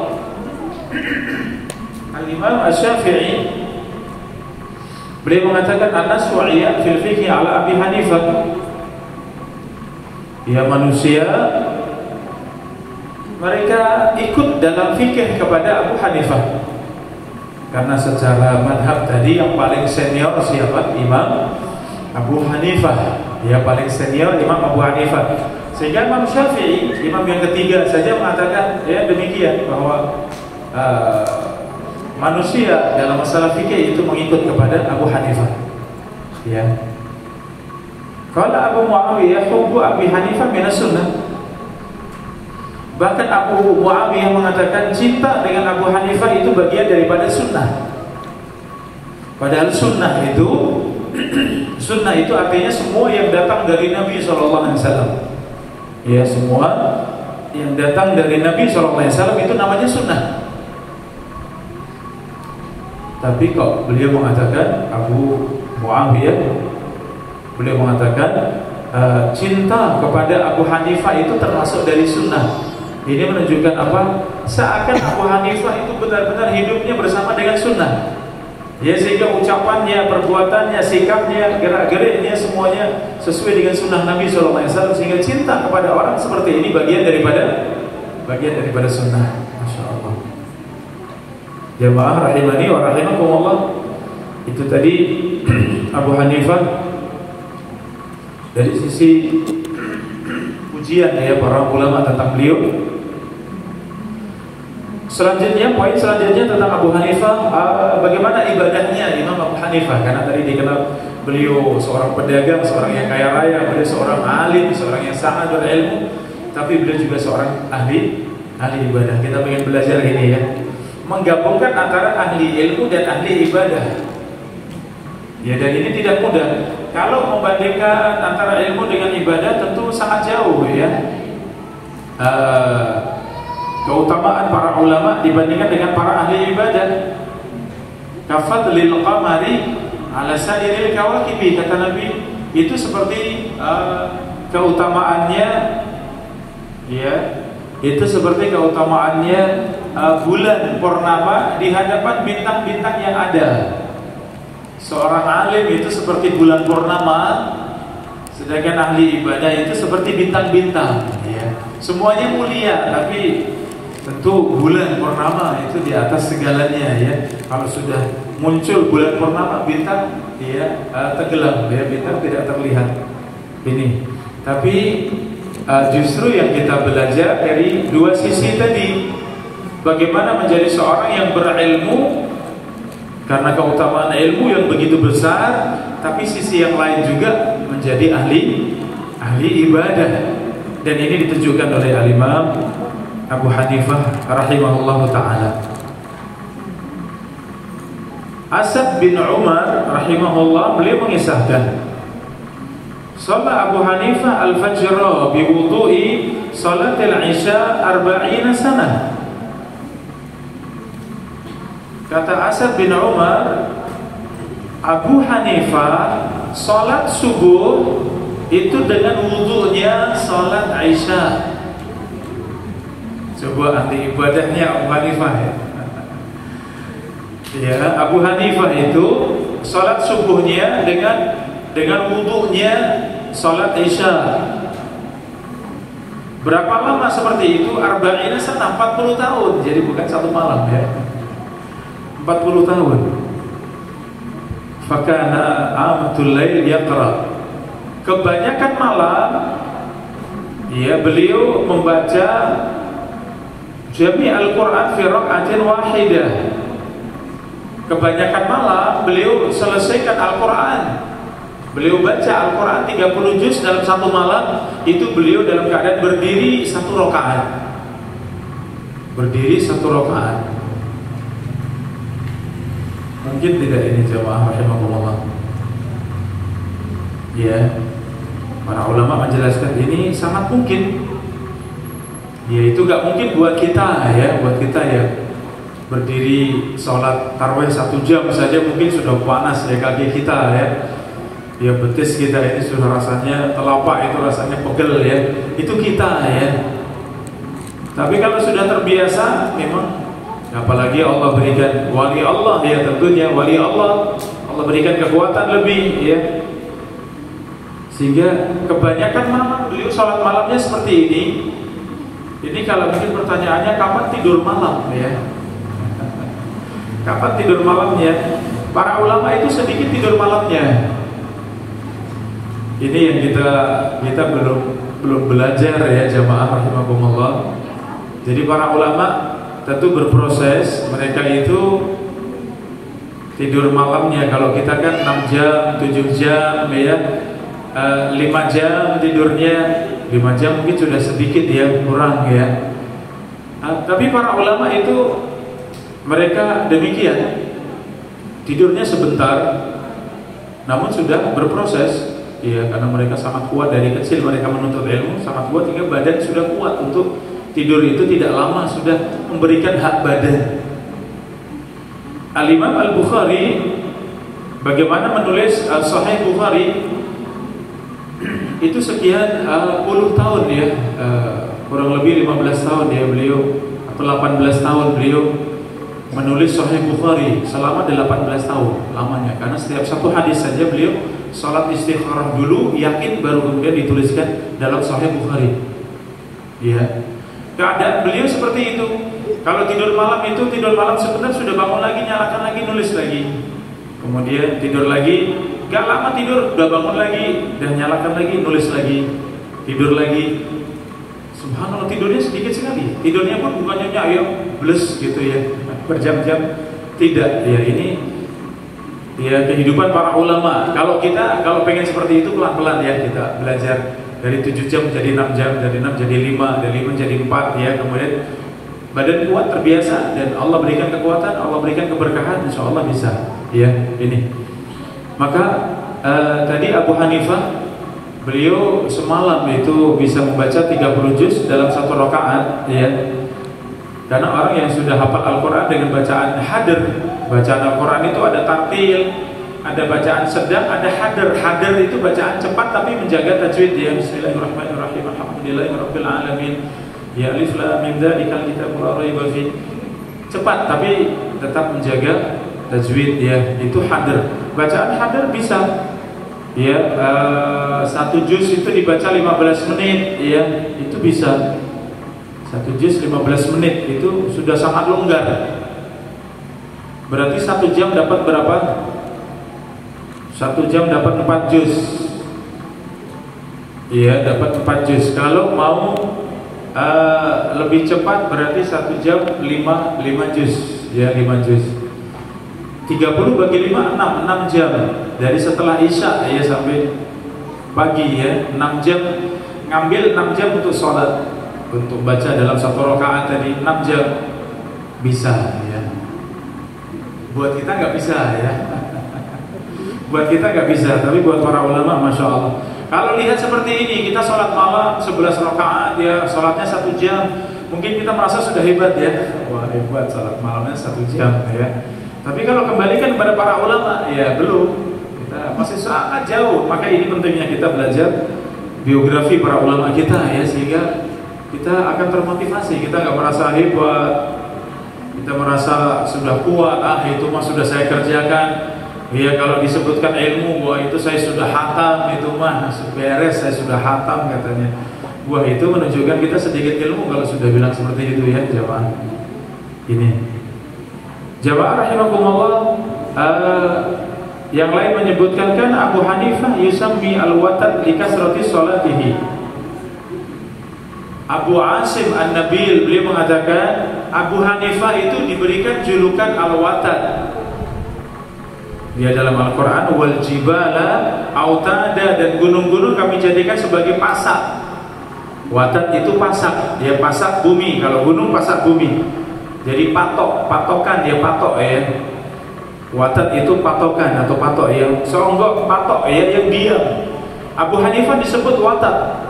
[SPEAKER 2] Al-Imam Asy-Syafi'i beliau mengatakan an-naswa'iyya fil fiqh ala Abi Hanifah. Manusia mereka ikut dalam fikih kepada Abu Hanifah. Karena secara madhab tadi yang paling senior siapa? Imam Abu Hanifah. Paling senior Imam Abu Hanifah. Sehingga Imam Syafi'i, imam yang ketiga saja mengatakan demikian, bahwa manusia dalam masalah fikih itu mengikut kepada Abu Hanifah. Kalau Abu Muawiyah hubbu Abi Hanifah minas sunnah. Bahkan Abu Muawiyah mengatakan cinta dengan Abu Hanifah itu bagian daripada sunnah. Padahal sunnah itu artinya semua yang datang dari Nabi SAW. Semua yang datang dari Nabi SAW itu namanya sunnah. Tapi kok beliau mengatakan, Abu Muawiyah beliau mengatakan cinta kepada Abu Hanifah itu termasuk dari sunnah. Ini menunjukkan apa? Seakan Abu Hanifah itu benar-benar hidupnya bersama dengan sunnah. Sehingga ucapannya, perbuatannya, sikapnya, gerak-geriknya semuanya sesuai dengan sunnah Nabi SAW. Sehingga cinta kepada orang seperti ini bagian daripada sunnah. Masya Allah. Jamaah rahimani wa rahimakumullah. Itu tadi Abu Hanifah dari sisi pujian para ulama tentang beliau. Selanjutnya, poin selanjutnya tentang Abu Hanifah, bagaimana ibadahnya Imam Abu Hanifah. Karena tadi dikenal beliau seorang pedagang, seorang yang kaya raya, beliau seorang alim, seorang yang sangat berilmu, tapi beliau juga seorang ahli ibadah. Kita ingin belajar ini menggabungkan antara ahli ilmu dan ahli ibadah. Dan ini tidak mudah. Kalau membandingkan antara ilmu dengan ibadah tentu sangat jauh keutamaan para ulama dibandingkan dengan para ahli ibadah. Kafadlil qamari ala sairil kawakibi, kata Nabi, itu seperti keutamaannya itu seperti keutamaannya bulan purnama di hadapan bintang-bintang yang ada. Seorang alim itu seperti bulan purnama, sedangkan ahli ibadah itu seperti bintang-bintang, ya. Semuanya mulia, tapi tentu bulan purnama itu di atas segalanya, ya. Kalau sudah muncul bulan purnama, bintang ya tenggelam, ya, bintang tidak terlihat. Ini. Tapi justru yang kita belajar dari dua sisi tadi, bagaimana menjadi seorang yang berilmu karena keutamaan ilmu yang begitu besar, tapi sisi yang lain juga menjadi ahli ibadah. Dan ini ditunjukkan oleh Al-Imam Abu Hanifah rahimahullah ta'ala. Asad bin Umar rahimahullah, beliau mengisahkan, Salat Abu Hanifah al-fajr biwudu'i salat al-isya 40 sana. Kata Asad bin Umar, Abu Hanifah salat subuh itu dengan wudunya salat isya. Coba ahli ibadahnya Abu Hanifah, ya. Ya, Abu Hanifah itu salat subuhnya dengan wudunya salat isya. Berapa lama seperti itu? Arba'ina sana, 40 tahun. Jadi bukan satu malam, ya. 40 tahun. Fakana amatul lail yaqra. Kebanyakan malam, ya, beliau membaca jami' al-Quran fi rak'atin wahidah. Kebanyakan malam beliau selesaikan Al-Quran. Beliau baca Al-Quran 30 juz dalam satu malam. Itu beliau dalam keadaan berdiri satu rakaat. Berdiri satu rakaat. Mungkin tidak ini jamaah rahimahullah. Ya, para ulama menjelaskan ini sangat mungkin. Ya, itu gak mungkin buat kita, ya, buat kita ya. Berdiri sholat tarawih 1 jam saja mungkin sudah panas, ya, kaki kita, ya. Ya, betis kita ini sudah rasanya, telapak itu rasanya pegel, ya. Itu kita, ya. Tapi kalau sudah terbiasa, memang, apalagi Allah berikan wali Allah, ya, tentunya wali Allah berikan kekuatan lebih, ya. Sehingga kebanyakan malam beliau sholat malamnya seperti ini. Ini kalau mungkin pertanyaannya kapan tidur malam, ya. Kapan tidur malamnya? Para ulama itu sedikit tidur malamnya. Ini yang kita belum belajar, ya, jamaah rahimakumullah. Jadi para ulama tentu berproses. Mereka itu tidur malamnya, kalau kita kan 6 jam, 7 jam, ya, 5 jam tidurnya. 5 jam mungkin sudah sedikit, ya, kurang, ya. Tapi para ulama itu mereka demikian, tidurnya sebentar, namun sudah berproses, ya, karena mereka sangat kuat dari kecil, mereka menuntut ilmu sangat kuat, sehingga badan sudah kuat untuk tidur itu tidak lama, sudah memberikan hak badan. Al-Imam Al-Bukhari bagaimana menulis Sahih Bukhari itu sekian puluh tahun, ya, kurang lebih 15 tahun, ya, beliau, atau 18 tahun beliau menulis Sahih Bukhari, selama 18 tahun lamanya, karena setiap satu hadis saja beliau salat istikharah dulu, yakin, baru kemudian dituliskan dalam Sahih Bukhari, ya. Keadaan beliau seperti itu. Kalau tidur malam itu, tidur malam sebentar sudah bangun lagi, nyalakan lagi, nulis lagi, kemudian tidur lagi, gak lama tidur, udah bangun lagi, dan nyalakan lagi, nulis lagi, tidur lagi. Subhanallah, tidurnya sedikit sekali. Tidurnya pun bukannya ayo bles gitu, ya, berjam-jam. Tidak, ya, ini, ya, kehidupan para ulama. Kalau pengen seperti itu, pelan-pelan, ya, kita belajar dari 7 jam jadi 6 jam, dari 6 jadi 5, dari 5 jadi 4, ya. Kemudian badan kuat, terbiasa, dan Allah berikan kekuatan, Allah berikan keberkahan, insya Allah bisa, ya, ini. Maka tadi Abu Hanifah, beliau semalam itu bisa membaca 30 juz dalam satu rakaat, ya. Karena orang yang sudah hafal Al-Quran dengan bacaan hadir, bacaan Al-Quran itu ada tartil, ada bacaan sedang, ada hadir. Hadir itu bacaan cepat tapi menjaga tajwid, ya. Bismillahirrahmanirrahim. Alhamdulillahirabbil alamin. Ya alif lam mim dzalikal kitabul la raiba fi. cepat tapi tetap menjaga tajwid ya. Itu hadir. Bacaan hadir bisa ya, 1 juz itu dibaca 15 menit ya, itu bisa. 1 juz 15 menit itu sudah sangat longgar. Berarti 1 jam dapat berapa? 1 jam dapat 4 juz. Iya, dapat 4 juz. Kalau mau lebih cepat berarti 1 jam 5 juz. Ya, 5 juz. 30 bagi 5 6 jam. Dari setelah Isya ya sampai pagi ya, 6 jam. Ngambil 6 jam untuk sholat, untuk baca dalam 1 rakaat tadi 6 jam bisa ya. Buat kita nggak bisa ya. Buat kita nggak bisa, tapi buat para ulama masya Allah. Kalau lihat seperti ini, kita sholat malam 11 rakaat ya, sholatnya 1 jam, mungkin kita merasa sudah hebat ya. Wah hebat, sholat malamnya 1 jam ya. Tapi kalau kembalikan kepada para ulama, ya belum. Kita masih sangat jauh. Maka ini pentingnya kita belajar biografi para ulama kita ya, sehingga kita akan termotivasi. Kita nggak merasa hebat, kita merasa sudah kuat. Itu mah sudah saya kerjakan. Ya kalau disebutkan ilmu, wah itu saya sudah hatam, itu mah beres, saya sudah hatam katanya. Wah itu menunjukkan kita sedikit ilmu kalau sudah bilang seperti itu ya jamaah. Ini jamaah rahimakumullah. Yang lain menyebutkan kan Abu Hanifah yusammi al-watad li kasrati sholatihi. Abu Asim An-Nabil beliau mengatakan Abu Hanifah itu diberikan julukan al-watad. Dia dalam Al-Quran wal jibala autada, dan gunung-gunung kami jadikan sebagai pasak. Watad itu pasak, dia pasak bumi. Kalau gunung pasak bumi. Jadi patokan dia patok ya. Watad itu patokan atau patok ya. Seonggok patok ya yang diam. Abu Hanifah disebut watad.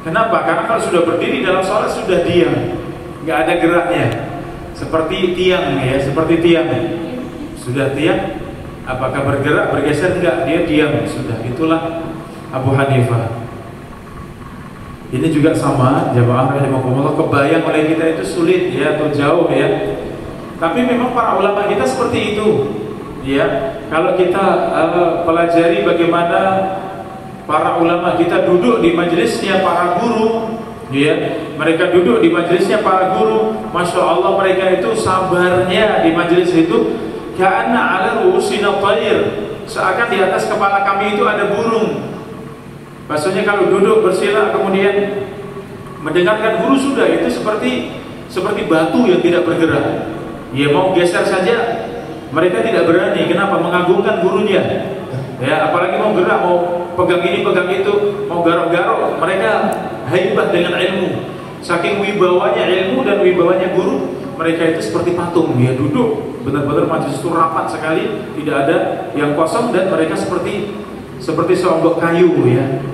[SPEAKER 2] Kenapa? Karena kalau sudah berdiri dalam sholat sudah diam, nggak ada geraknya. Seperti tiang ya, seperti tiang. Sudah tiang. Apakah bergerak, bergeser? Enggak, dia diam sudah. Itulah Abu Hanifah. Ini juga sama, jamaah rahimakumullah, kebayang oleh kita itu sulit ya atau jauh ya. Tapi memang para ulama kita seperti itu. Ya, kalau kita pelajari bagaimana para ulama kita duduk di majelisnya para guru, ya, mereka duduk di majelisnya para guru, masya Allah mereka itu sabarnya di majelis itu. Ka'anna 'ala ru'usina thair, seakan di atas kepala kami itu ada burung. Maksudnya kalau duduk bersila kemudian mendengarkan guru sudah itu seperti batu yang tidak bergerak. Ya mau geser saja mereka tidak berani. Kenapa? Mengagungkan gurunya. Ya apalagi mau gerak, mau pegang ini pegang itu, mau garuk-garuk, mereka haibah dengan ilmu. Saking wibawanya ilmu dan wibawanya guru, mereka itu seperti patung, ya duduk benar-benar majelis itu rapat sekali, tidak ada yang kosong, dan mereka seperti seonggok kayu ya.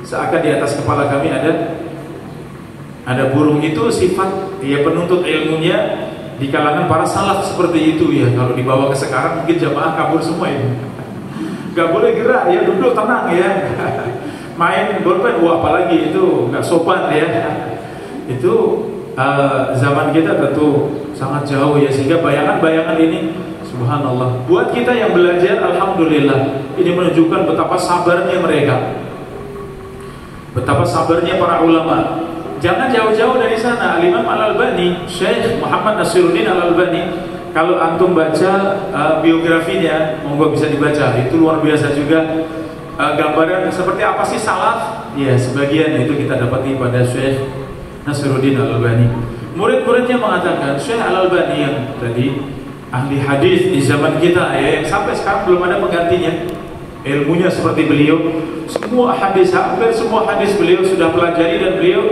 [SPEAKER 2] Seakan di atas kepala kami ada burung. Itu sifat ya penuntut ilmunya di kalangan para salaf seperti itu ya. Kalau dibawa ke sekarang mungkin jamaah kabur semua ini. Gak boleh gerak ya, duduk tenang ya. Main bolpen, wah apalagi itu nggak sopan ya. Itu zaman kita tentu sangat jauh ya, sehingga bayangan-bayangan ini subhanallah. Buat kita yang belajar alhamdulillah, ini menunjukkan betapa sabarnya mereka, betapa sabarnya para ulama. Jangan jauh-jauh dari sana. Al-Imam Al-Albani, Syekh Muhammad Nasiruddin Al-Albani, kalau antum baca biografinya, monggo bisa dibaca, itu luar biasa juga. Gambaran seperti apa sih salaf, ya sebagian itu kita dapati pada Syekh Nasiruddin Al-Albani. Murid-muridnya mengatakan Syekh Al-Albani yang tadi ahli hadis di zaman kita ya, yang sampai sekarang belum ada penggantinya. Ilmunya seperti beliau, semua hadis, hampir semua hadis beliau sudah pelajari, dan beliau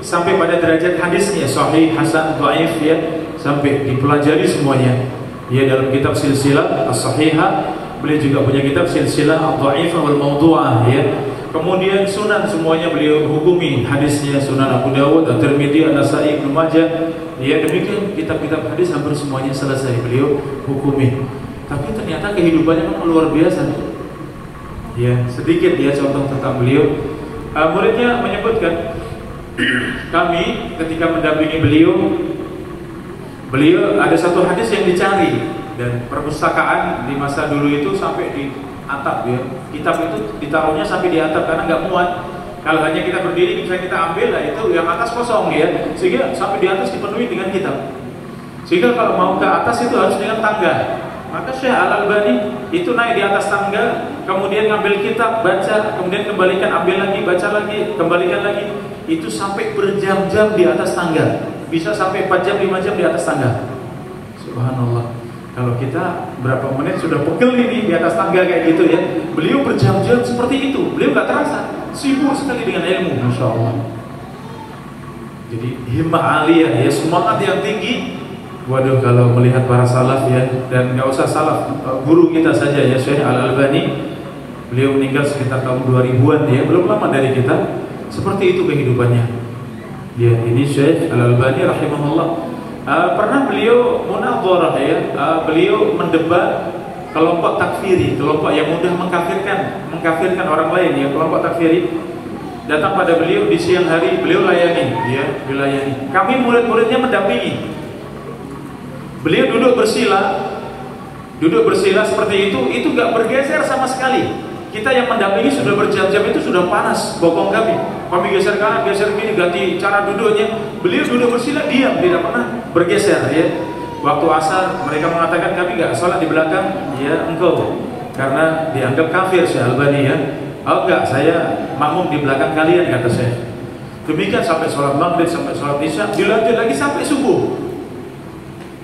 [SPEAKER 2] sampai pada derajat hadisnya sahih, hasan, dhaif ya, sampai dipelajari semuanya. Ya dalam kitab silsilah as-sahihah, beliau juga punya kitab silsilah ad-dhaifah wal mawdu'ah ya. Kemudian sunan semuanya beliau hukumi hadisnya, Sunan Abu Dawud, At-Tirmidzi, An-Nasa'i, Ibnu Majah. Ya demikian kitab-kitab hadis hampir semuanya selesai beliau hukumi. Tapi ternyata kehidupannya memang luar biasa. Ya sedikit ya contoh tentang beliau. Muridnya menyebutkan kami ketika mendampingi beliau Beliau ada satu hadis yang dicari, dan perpustakaan di masa dulu itu sampai di atap ya. Kitab itu ditaruhnya sampai di atap karena nggak muat. Kalau hanya kita berdiri bisa kita ambil, lah itu yang atas kosong ya. Sehingga sampai di atas dipenuhi dengan kitab. Sehingga kalau mau ke atas itu harus dengan tangga. Maka Syekh Al-Albani itu naik di atas tangga, kemudian ngambil kitab, baca, kemudian kembalikan, ambil lagi, baca lagi, kembalikan lagi. Itu sampai berjam-jam di atas tangga. Bisa sampai 4 jam, 5 jam di atas tangga. Subhanallah. Kalau kita berapa menit sudah pegel ini di atas tangga kayak gitu ya. Beliau berjam-jam seperti itu. Beliau nggak terasa, sibuk sekali dengan ilmu, Masya Allah. Jadi himmah aliyah ya, semangat yang tinggi. Waduh, kalau melihat para salaf ya, dan nggak usah salaf, guru kita saja ya, Syekh Al-Albani, beliau meninggal sekitar tahun 2000-an ya, belum lama dari kita. Seperti itu kehidupannya. Ya, ini Syekh Al-Albani rahimahullah. Pernah beliau munadharah ya, beliau mendebat kelompok takfiri, kelompok yang mudah mengkafirkan orang lain ya, kelompok takfiri. Datang pada beliau di siang hari, beliau layani ya, dilayani. Kami murid-muridnya mendampingi. Beliau duduk bersila seperti itu gak bergeser sama sekali. Kita yang mendampingi sudah berjam-jam itu sudah panas bokong kami. Kami geser kanan, geser kiri, ganti cara duduknya. Beliau duduk bersila diam, tidak pernah bergeser ya. Waktu asar mereka mengatakan kami gak sholat di belakang, ya engkau, karena dianggap kafir Syekh Albani ya. Oh enggak, saya makmum di belakang kalian, kata saya. Demikian sampai sholat maghrib, sampai sholat isya, dilanjut lagi sampai subuh.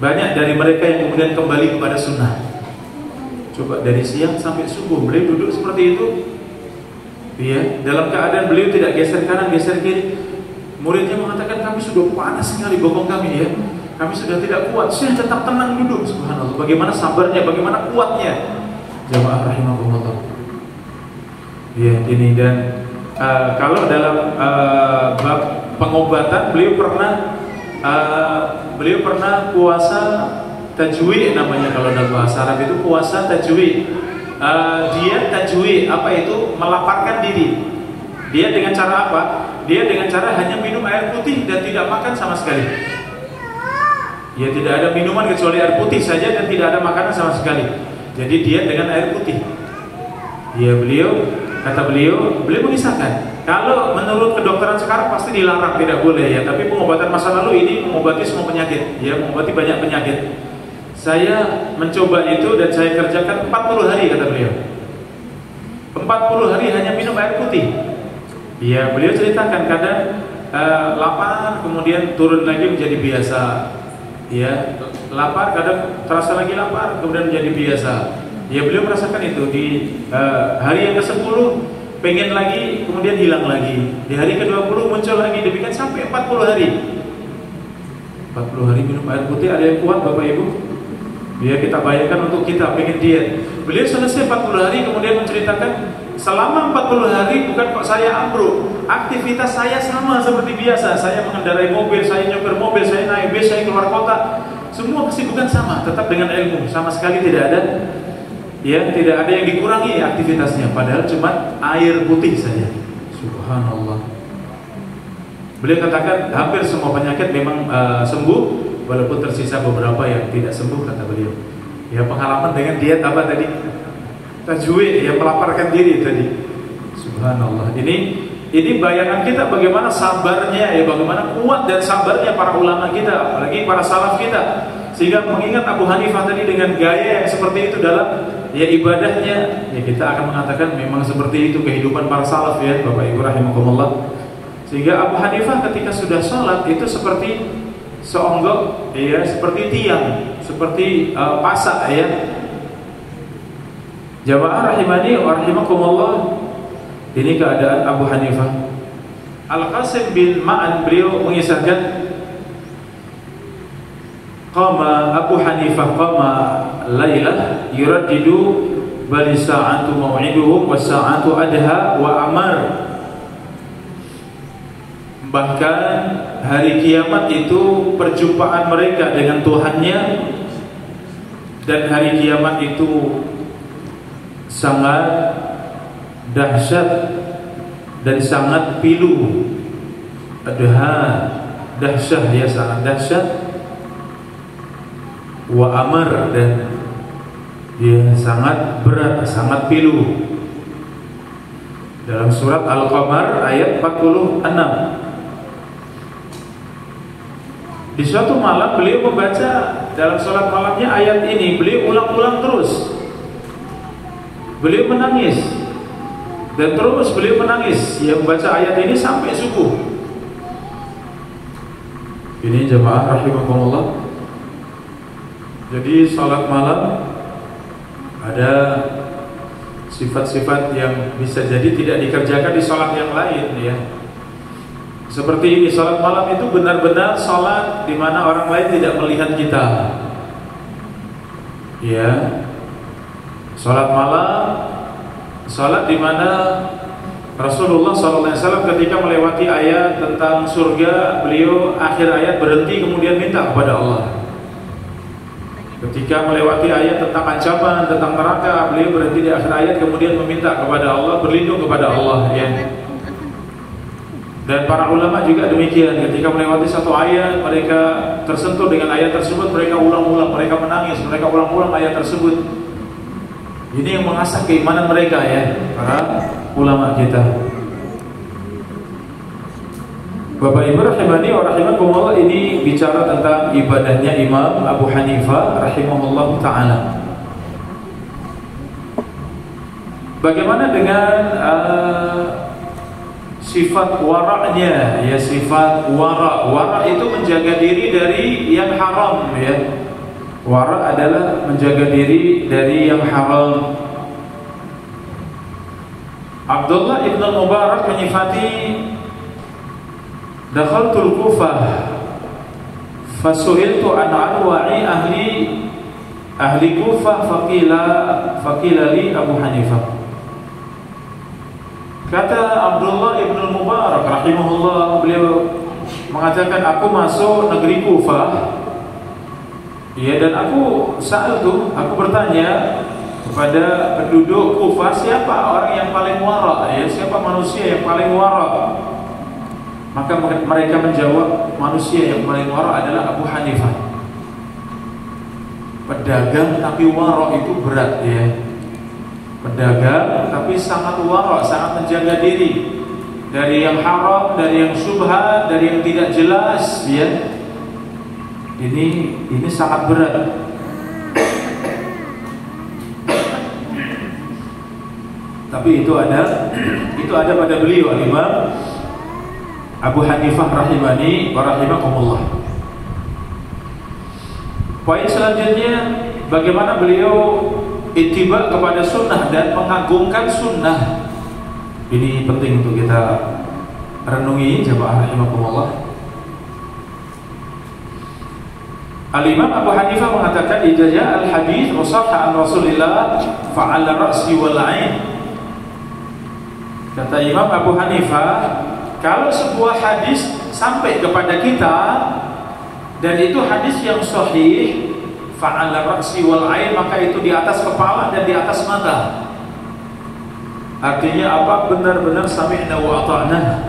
[SPEAKER 2] Banyak dari mereka yang kemudian kembali kepada sunnah. Coba dari siang sampai subuh beliau duduk seperti itu. Ya, dalam keadaan beliau tidak geser kanan, geser kiri. Muridnya mengatakan kami sudah panas sekali bokong kami ya. Kami sudah tidak kuat. Saya tetap tenang duduk. Subhanallah. Bagaimana sabarnya, bagaimana kuatnya. Jamaah rahimahumullah. Ya, ini dan kalau dalam bab pengobatan beliau pernah puasa tajwi' namanya, kalau dalam bahasa Arab itu puasa tajwi'. Dia tajwi' apa itu? Melaparkan diri. Dia dengan cara apa? Dia dengan cara hanya minum air putih dan tidak makan sama sekali. Ya, tidak ada minuman kecuali air putih saja dan tidak ada makanan sama sekali. Jadi dia dengan air putih. Ya, kata beliau mengisahkan, kalau menurut kedokteran sekarang pasti dilarang, tidak boleh ya. Tapi pengobatan masa lalu ini mengobati semua penyakit, ya, mengobati banyak penyakit. Saya mencoba itu dan saya kerjakan 40 hari, kata beliau. 40 hari hanya minum air putih. Ya, beliau ceritakan kadang lapar, kemudian turun lagi menjadi biasa. Ya, lapar, kadang terasa lagi lapar, kemudian menjadi biasa. Ya, beliau merasakan itu di hari yang ke-10 pengen lagi, kemudian hilang lagi. Di hari ke-20 muncul lagi, demikian sampai 40 hari. 40 hari minum air putih, ada yang kuat Bapak Ibu? Ya, kita bayangkan untuk kita pengen diet. Beliau selesai 40 hari kemudian menceritakan, selama 40 hari bukan kok saya ambruk, aktivitas saya sama seperti biasa. Saya mengendarai mobil, saya nyopir mobil, saya naik bis, saya keluar kota. Semua kesibukan sama, tetap dengan ilmu, sama sekali tidak ada yang dikurangi aktivitasnya, padahal cuma air putih saja. Subhanallah. Beliau katakan hampir semua penyakit memang sembuh, walaupun tersisa beberapa yang tidak sembuh, kata beliau. Ya, pengalaman dengan diet apa tadi? Tajwi', ya, melaparkan diri tadi. Subhanallah. Ini bayangan kita bagaimana sabarnya, ya, bagaimana kuat dan sabarnya para ulama kita, apalagi para salaf kita. Sehingga mengingat Abu Hanifah tadi dengan gaya yang seperti itu dalam ya ibadahnya, ya kita akan mengatakan memang seperti itu kehidupan para salaf ya, Bapak Ibu rahimakumullah. Sehingga Abu Hanifah ketika sudah sholat itu seperti seonggok, ya, seperti tiang, seperti pasak ya. Jamaah rahimani wa rahimakumullah. Ini keadaan Abu Hanifah. Al-Qasim bin Ma'an beliau mengisahkan, qama Abu Hanifah lailah yuraddidu bali sa'atu mau'iduhum wa sa'atu adha wa amar. Bahkan hari kiamat itu perjumpaan mereka dengan Tuhannya, dan hari kiamat itu sangat dahsyat dan sangat pilu. Adha, dahsyat ya, sangat dahsyat. wa amar, dan dia sangat berat, sangat pilu. Dalam surat Al-Qamar ayat 46. Di suatu malam beliau membaca dalam salat malamnya ayat ini, beliau ulang-ulang terus. Beliau menangis dan terus beliau menangis. Dia membaca ayat ini sampai subuh. Ini jemaah rahimakumullah. Jadi salat malam ada sifat-sifat yang bisa jadi tidak dikerjakan di salat yang lain, ya. Seperti ini, salat malam itu benar-benar salat di mana orang lain tidak melihat kita. Ya. Salat malam, salat di mana Rasulullah SAW ketika melewati ayat tentang surga, beliau akhir ayat berhenti kemudian minta kepada Allah. Ketika melewati ayat tentang ancaman, tentang neraka, beliau berhenti di akhir ayat kemudian meminta kepada Allah, berlindung kepada Allah, ya. Dan para ulama juga demikian, ketika melewati satu ayat, mereka tersentuh dengan ayat tersebut, mereka ulang-ulang, mereka menangis, mereka ulang-ulang ayat tersebut. Ini yang mengasah keimanan mereka, ya, para ulama kita. Bapak Ibu rahimani wa rahimakumullah, ini bicara tentang ibadahnya Imam Abu Hanifah rahimahullah ta'ala. Bagaimana dengan sifat waraknya, ya, sifat wara. Wara itu menjaga diri dari yang haram, ya. Wara adalah menjaga diri dari yang haram. Abdullah ibn Mubarak menyifati, dakhaltul Kufah fasu'iltu an anwa'i ahli Kufah faqila li Abu Hanifah. Kata Abdullah ibn Mubarak rahimahullah, beliau mengatakan, aku masuk negeri Kufah, ya, dan aku bertanya kepada penduduk Kufah, siapa orang yang paling wara, ya, siapa manusia yang paling wara? Maka mereka menjawab, manusia yang paling wara adalah Abu Hanifah. Pedagang tapi wara itu berat, ya. Pedagang tapi sangat wara, sangat menjaga diri dari yang haram, dari yang syubhat, dari yang tidak jelas, ya. Ini sangat berat. Tapi itu ada pada beliau, Imam Abu Hanifah rahimani wa rahimakumullah. Poin selanjutnya, bagaimana beliau ittiba kepada sunnah dan mengagungkan sunnah. Ini penting untuk kita renungi, jemaah rahimakumullah. Al-Imam Abu Hanifah mengatakan, idza ja'a al-hadits wa sahha an Rasulillah fa'ala ra'si wal 'ain. Kata Imam Abu Hanifah, kalau sebuah hadis sampai kepada kita dan itu hadis yang sahih, fa'ala ra'si wal 'ain, maka itu di atas kepala dan di atas mata. Artinya apa? Benar-benar sami'na wa ata'na.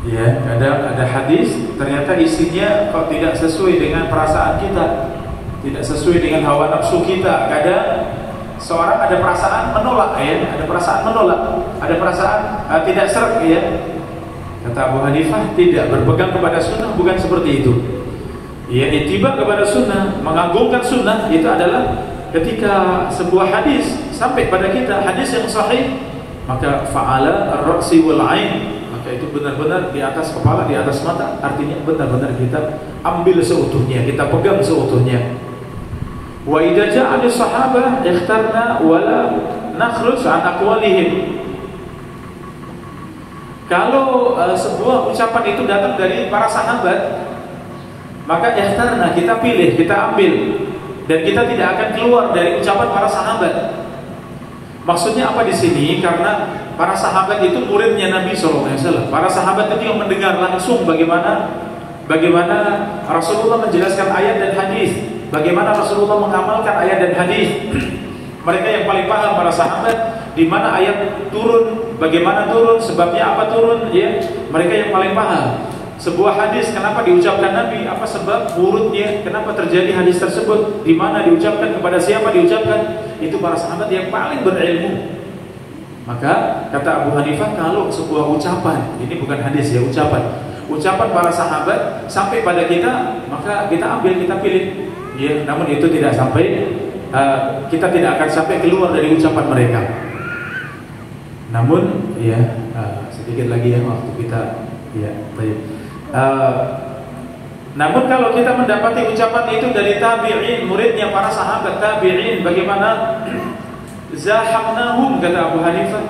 [SPEAKER 2] Ya, kadang ada hadis ternyata isinya kok tidak sesuai dengan perasaan kita, tidak sesuai dengan hawa nafsu kita. Kadang seorang ada perasaan menolak, ya, ada perasaan menolak, ada perasaan tidak seret, ya. Kata Abu Hanifah, tidak, berpegang kepada sunnah bukan seperti itu. Ya, ittiba kepada sunnah, mengagungkan sunnah, itu adalah ketika sebuah hadis sampai pada kita, hadis yang sahih, maka fa'ala ar-ra'si wal 'ain, maka itu benar-benar di atas kepala, di atas mata. Artinya benar-benar kita ambil seutuhnya, kita pegang seutuhnya. Wa idza ja'a as-sahabah ikhtarna wa la nakhruj an aqwalihim. Kalau sebuah ucapan itu datang dari para sahabat, maka ikhtarna, kita pilih, kita ambil, dan kita tidak akan keluar dari ucapan para sahabat. Maksudnya apa di sini? Karena para sahabat itu muridnya Nabi SAW. Para sahabat itu yang mendengar langsung bagaimana Rasulullah menjelaskan ayat dan hadis, bagaimana Rasulullah mengamalkan ayat dan hadis. Mereka yang paling paham, para sahabat, di mana ayat turun, bagaimana turun, sebabnya apa turun, ya. Mereka yang paling paham. sebuah hadis kenapa diucapkan Nabi, apa sebab urutnya, kenapa terjadi hadis tersebut, di mana diucapkan, kepada siapa diucapkan, itu para sahabat yang paling berilmu. Maka kata Abu Hanifah, kalau sebuah ucapan, ini bukan hadis ya, ucapan para sahabat sampai pada kita, maka kita ambil, kita pilih ya, namun itu tidak sampai kita tidak akan sampai keluar dari ucapan mereka. Namun ya sedikit lagi ya waktu kita ya baik. Namun kalau kita mendapati ucapan itu dari tabi'in, muridnya para sahabat tabi'in, bagaimana? Zahamnahum, kata Abu Hanifah.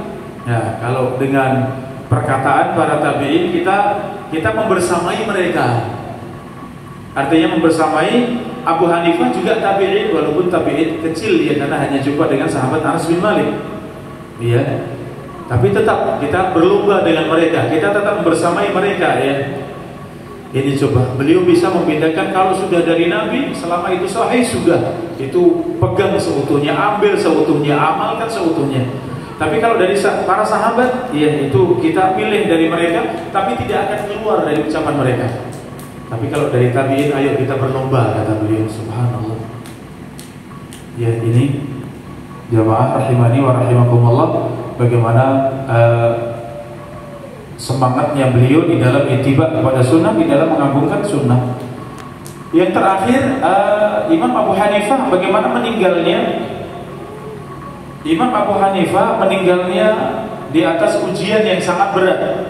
[SPEAKER 2] Ya, kalau dengan perkataan para tabi'in kita membersamai mereka. Artinya membersamai Abu Hanifah juga tabi'in, walaupun tabi'in kecil ya, karena hanya jumpa dengan sahabat Anas bin Malik. Iya. Tapi tetap kita berlomba dengan mereka, kita tetap membersamai mereka ya. Ini coba, beliau bisa membedakan kalau sudah dari Nabi, selama itu sahih sudah, itu pegang seutuhnya, ambil seutuhnya, amalkan seutuhnya. Tapi kalau dari para sahabat, ya itu kita pilih dari mereka, tapi tidak akan keluar dari ucapan mereka. Tapi kalau dari tabi'in, ayo kita berlomba, kata beliau. Subhanallah. Ya ini jamaah rahimani wa rahimakumullah, bagaimana semangatnya beliau di dalam ittiba kepada sunnah, di dalam mengagungkan sunnah. Yang terakhir, Imam Abu Hanifah bagaimana meninggalnya? Imam Abu Hanifah meninggalnya di atas ujian yang sangat berat.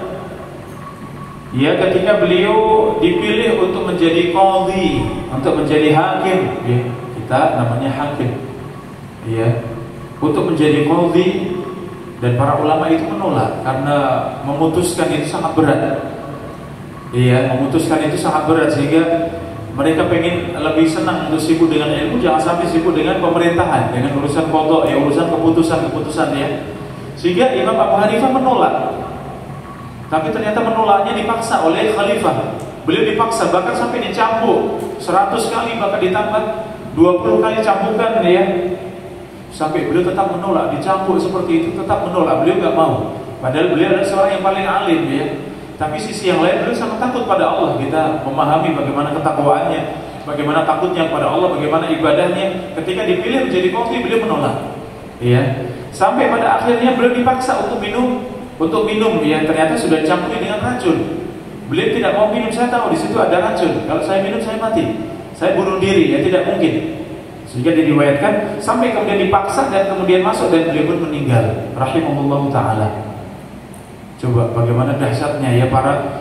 [SPEAKER 2] Ya, ketika beliau dipilih untuk menjadi qadhi, untuk menjadi hakim, ya, kita namanya hakim. Ya, untuk menjadi qadhi. Dan para ulama itu menolak karena memutuskan itu sangat berat. Iya, memutuskan itu sangat berat sehingga mereka pengen lebih senang untuk sibuk dengan ilmu, jangan sampai sibuk dengan pemerintahan, dengan urusan qadha, ya urusan keputusan ya. Sehingga Imam Abu Hanifah menolak. Tapi ternyata menolaknya dipaksa oleh khalifah. Beliau dipaksa bahkan sampai dicambuk 100 kali, bahkan ditambah 20 kali cambukan ya. Sampai beliau tetap menolak, dicambuk seperti itu, tetap menolak, beliau nggak mau. Padahal beliau adalah seorang yang paling alim ya. Tapi sisi yang lain beliau sangat takut pada Allah. Kita memahami bagaimana ketakwaannya, bagaimana takutnya pada Allah, bagaimana ibadahnya. Ketika dipilih menjadi qadhi, beliau menolak. Ya. Sampai pada akhirnya beliau dipaksa untuk minum ya, ternyata sudah dicampuri dengan racun. Beliau tidak mau minum, saya tahu di situ ada racun. Kalau saya minum saya mati, saya bunuh diri ya, tidak mungkin. Sehingga diriwayatkan sampai kemudian dipaksa dan kemudian masuk dan beliau pun meninggal rahimahullah taala. Coba bagaimana dahsyatnya ya para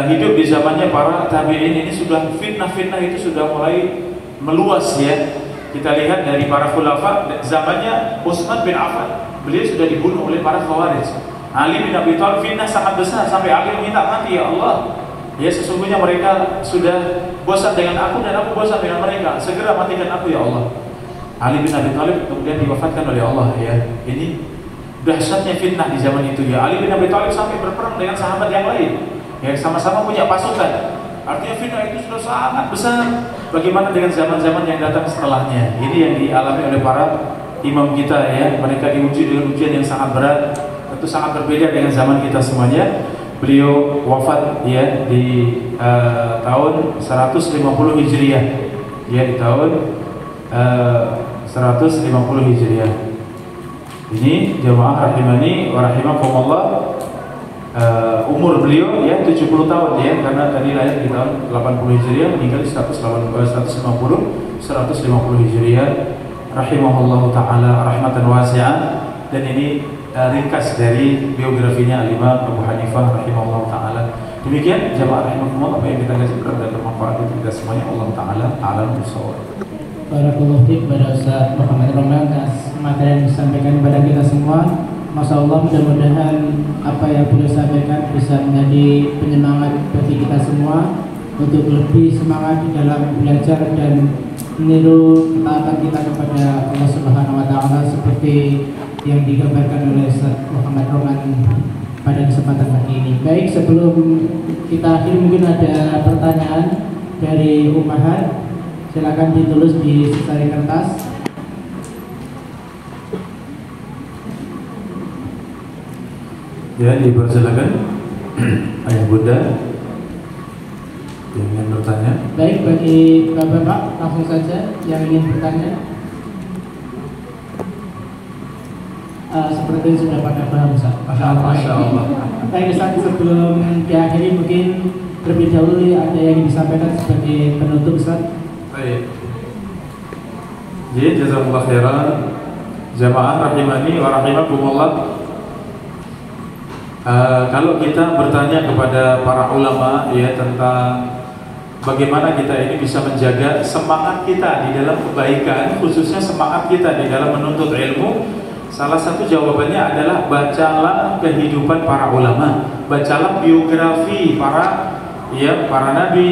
[SPEAKER 2] hidup di zamannya para tabi'in ini, sudah fitnah-fitnah itu sudah mulai meluas ya. Kita lihat dari para khulafa zamannya Utsman bin Affan, beliau sudah dibunuh oleh para khawarij. Ali bin Abi Thalib, fitnah sangat besar sampai Ali meminta mati, ya Allah. Ya sesungguhnya mereka sudah bosan dengan aku dan aku bosan dengan mereka. Segera matikan aku ya Allah. Ali bin Abi Thalib kemudian diwafatkan oleh Allah ya. Ini dahsyatnya fitnah di zaman itu ya. Ali bin Abi Thalib sampai berperang dengan sahabat yang lain. Ya sama-sama punya pasukan. Artinya fitnah itu sudah sangat besar. Bagaimana dengan zaman-zaman yang datang setelahnya? Ini yang dialami oleh para imam kita ya. Mereka diuji dengan ujian yang sangat berat. Tentu sangat berbeda dengan zaman kita semuanya. Beliau wafat ya di tahun 150 Hijriah. Ya di tahun 150 Hijriah. Ini jamaah rahimani wa rahimakumullah, umur beliau ya 70 tahun ya, karena tadi lahir di tahun 80 Hijriah, meninggal di 150 Hijriah rahimahullah taala rahmatan wasi'ah. Dan ini ringkas dari biografinya Al-Imam Abu Hanifah rahimahullah ta'ala. Demikian jamaah rahimakumullah, apa yang kita kaji dan bermanfaat untuk kita semuanya. Allah ta'ala a'lam bishawab.
[SPEAKER 1] Barakallahu fiik kepada Ustaz Muhammad Romlan atas materi yang disampaikan kepada kita semua. Masya Allah, mudah-mudahan apa yang beliau sampaikan bisa menjadi penyemangat bagi kita semua untuk lebih semangat di dalam belajar dan meniru ketaatan kita kepada Allah Subhanahu wa Ta'ala seperti yang digambarkan oleh Ustaz Muhammad Romlan pada kesempatan pagi ini. Baik, sebelum kita akhiri mungkin ada pertanyaan dari Ummahat, silakan ditulis di secari kertas.
[SPEAKER 2] Ya, dipersilakan ayah bunda. yang ingin bertanya?
[SPEAKER 1] Baik, bagi Bapak-Bapak langsung saja yang ingin bertanya. Seperti sudah pada paham, Ustaz.
[SPEAKER 2] Masya Allah.
[SPEAKER 1] Baik, Ustaz, sebelum diakhiri mungkin terlebih dahulu ada yang ingin disampaikan sebagai penutup, Ustaz.
[SPEAKER 2] Baik. Jadi jazakumullah khairan. Jamaah rahimani wa rahimakumullah. Kalau kita bertanya kepada para ulama ya tentang bagaimana kita ini bisa menjaga semangat kita di dalam kebaikan, khususnya semangat kita di dalam menuntut ilmu, salah satu jawabannya adalah bacalah kehidupan para ulama, bacalah biografi para nabi,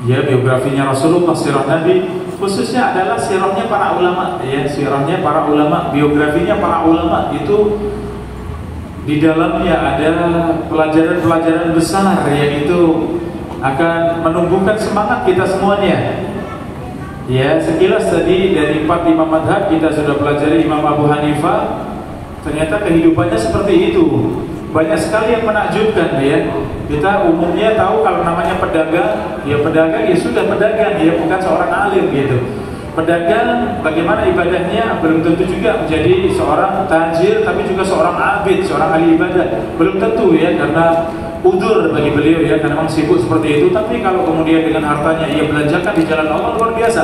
[SPEAKER 2] ya biografinya Rasulullah, sirah Nabi, khususnya adalah sirahnya para ulama, ya sirahnya para ulama, biografinya para ulama itu di dalamnya ada pelajaran-pelajaran besar yang itu akan menumbuhkan semangat kita semuanya. Ya, sekilas tadi dari 4 imam madhab kita sudah pelajari Imam Abu Hanifah, ternyata kehidupannya seperti itu. Banyak sekali yang menakjubkan ya. Kita umumnya tahu kalau namanya pedagang ya sudah pedagang, ya bukan seorang alim gitu. Pedagang bagaimana ibadahnya belum tentu juga menjadi seorang tajir, tapi juga seorang abid, seorang ahli ibadah belum tentu ya, karena udzur bagi beliau ya, karena memang sibuk seperti itu. Tapi kalau kemudian dengan hartanya ia belanjakan di jalan Allah, luar biasa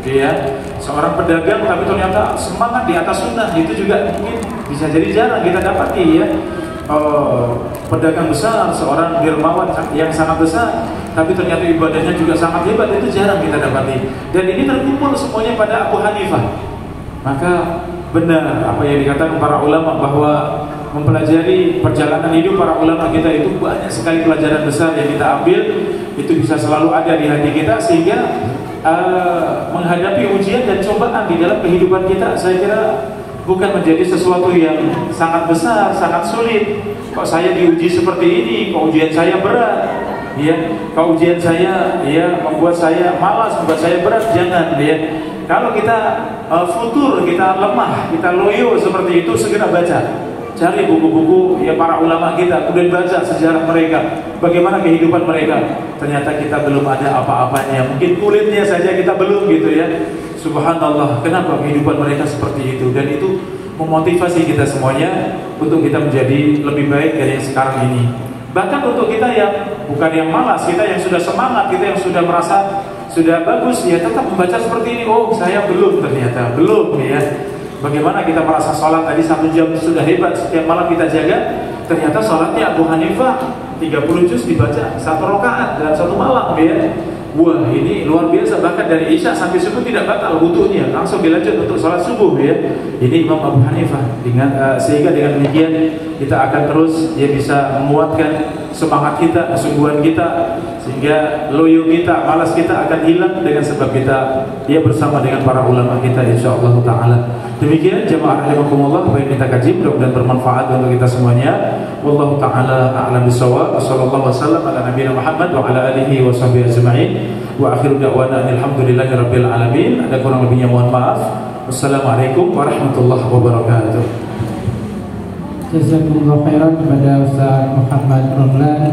[SPEAKER 2] ya. Seorang pedagang tapi ternyata semangat di atas sunnah, itu juga mungkin bisa jadi jarang kita dapati ya. Pedagang besar, seorang dermawan yang sangat besar, tapi ternyata ibadahnya juga sangat hebat, itu jarang kita dapati. Dan ini terkumpul semuanya pada Abu Hanifah. Maka benar apa yang dikatakan para ulama bahwa mempelajari perjalanan hidup para ulama kita itu banyak sekali pelajaran besar yang kita ambil, itu bisa selalu ada di hati kita, sehingga menghadapi ujian dan cobaan di dalam kehidupan kita, saya kira bukan menjadi sesuatu yang sangat besar, sangat sulit. Kok saya diuji seperti ini, kok ujian saya berat ya, kok ujian saya ya membuat saya malas, membuat saya berat, jangan ya. Kalau kita futur, kita lemah, kita loyo seperti itu, segera baca, cari buku-buku ya para ulama kita, kemudian baca sejarah mereka, bagaimana kehidupan mereka. Ternyata kita belum ada apa-apanya, mungkin kulitnya saja kita belum gitu ya. Subhanallah, kenapa kehidupan mereka seperti itu? Dan itu memotivasi kita semuanya untuk kita menjadi lebih baik dari yang sekarang ini. Bahkan untuk kita yang bukan yang malas, kita yang sudah semangat, kita yang sudah merasa sudah bagus, ya tetap membaca seperti ini. Oh, saya belum, ternyata belum ya. Bagaimana kita merasa sholat tadi 1 jam sudah hebat, setiap malam kita jaga. Ternyata sholatnya Abu Hanifah 30 juz dibaca 1 rakaat dalam 1 malam ya. Wah, ini luar biasa. Bahkan dari Isya sampai subuh tidak batal wudunya, langsung dilanjut untuk sholat subuh ya. Ini Imam Abu Hanifah. Sehingga dengan demikian kita akan terus ya bisa menguatkan semangat kita, kesungguhan kita, sehingga loyo kita, malas kita akan hilang dengan sebab kita dia bersama dengan para ulama kita insyaallah taala. Demikian jemaah rahimakumullah, apa yang kita kaji mudah-mudahan bermanfaat untuk kita semuanya. Wallahu taala a'lam bissawab. Wassallallahu wasallam ala nabiyina Muhammad wa ala alihi wa sahbihi ajma'in. Wa akhiru da'wana alhamdulillahi rabbil alamin. Ada kurang lebihnya mohon maaf. Wassalamualaikum warahmatullahi wabarakatuh.
[SPEAKER 1] Jazakumullah khairan kepada Ustaz Muhammad Romlan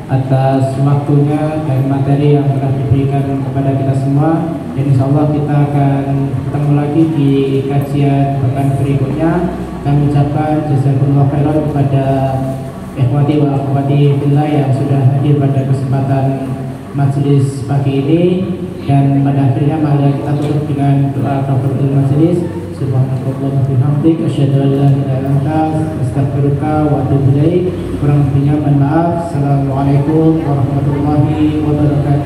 [SPEAKER 1] atas waktunya dan materi yang telah diberikan kepada kita semua. Dan insyaallah kita akan ketemu lagi di kajian pekan berikutnya. Kami ucapkan jazakumullah khairan kepada ikhwati wa akhwati fillah yang sudah hadir pada kesempatan majelis pagi ini. Dan pada akhirnya mari kita tutup dengan doa kafaratul majelis. Subhanallah wa bihamdik, asyhadu an la ilaha illa anta, astaghfiruka wa atubu ilaik. Kurang lebihnya mohon maaf. Assalamualaikum warahmatullahi wabarakatuh.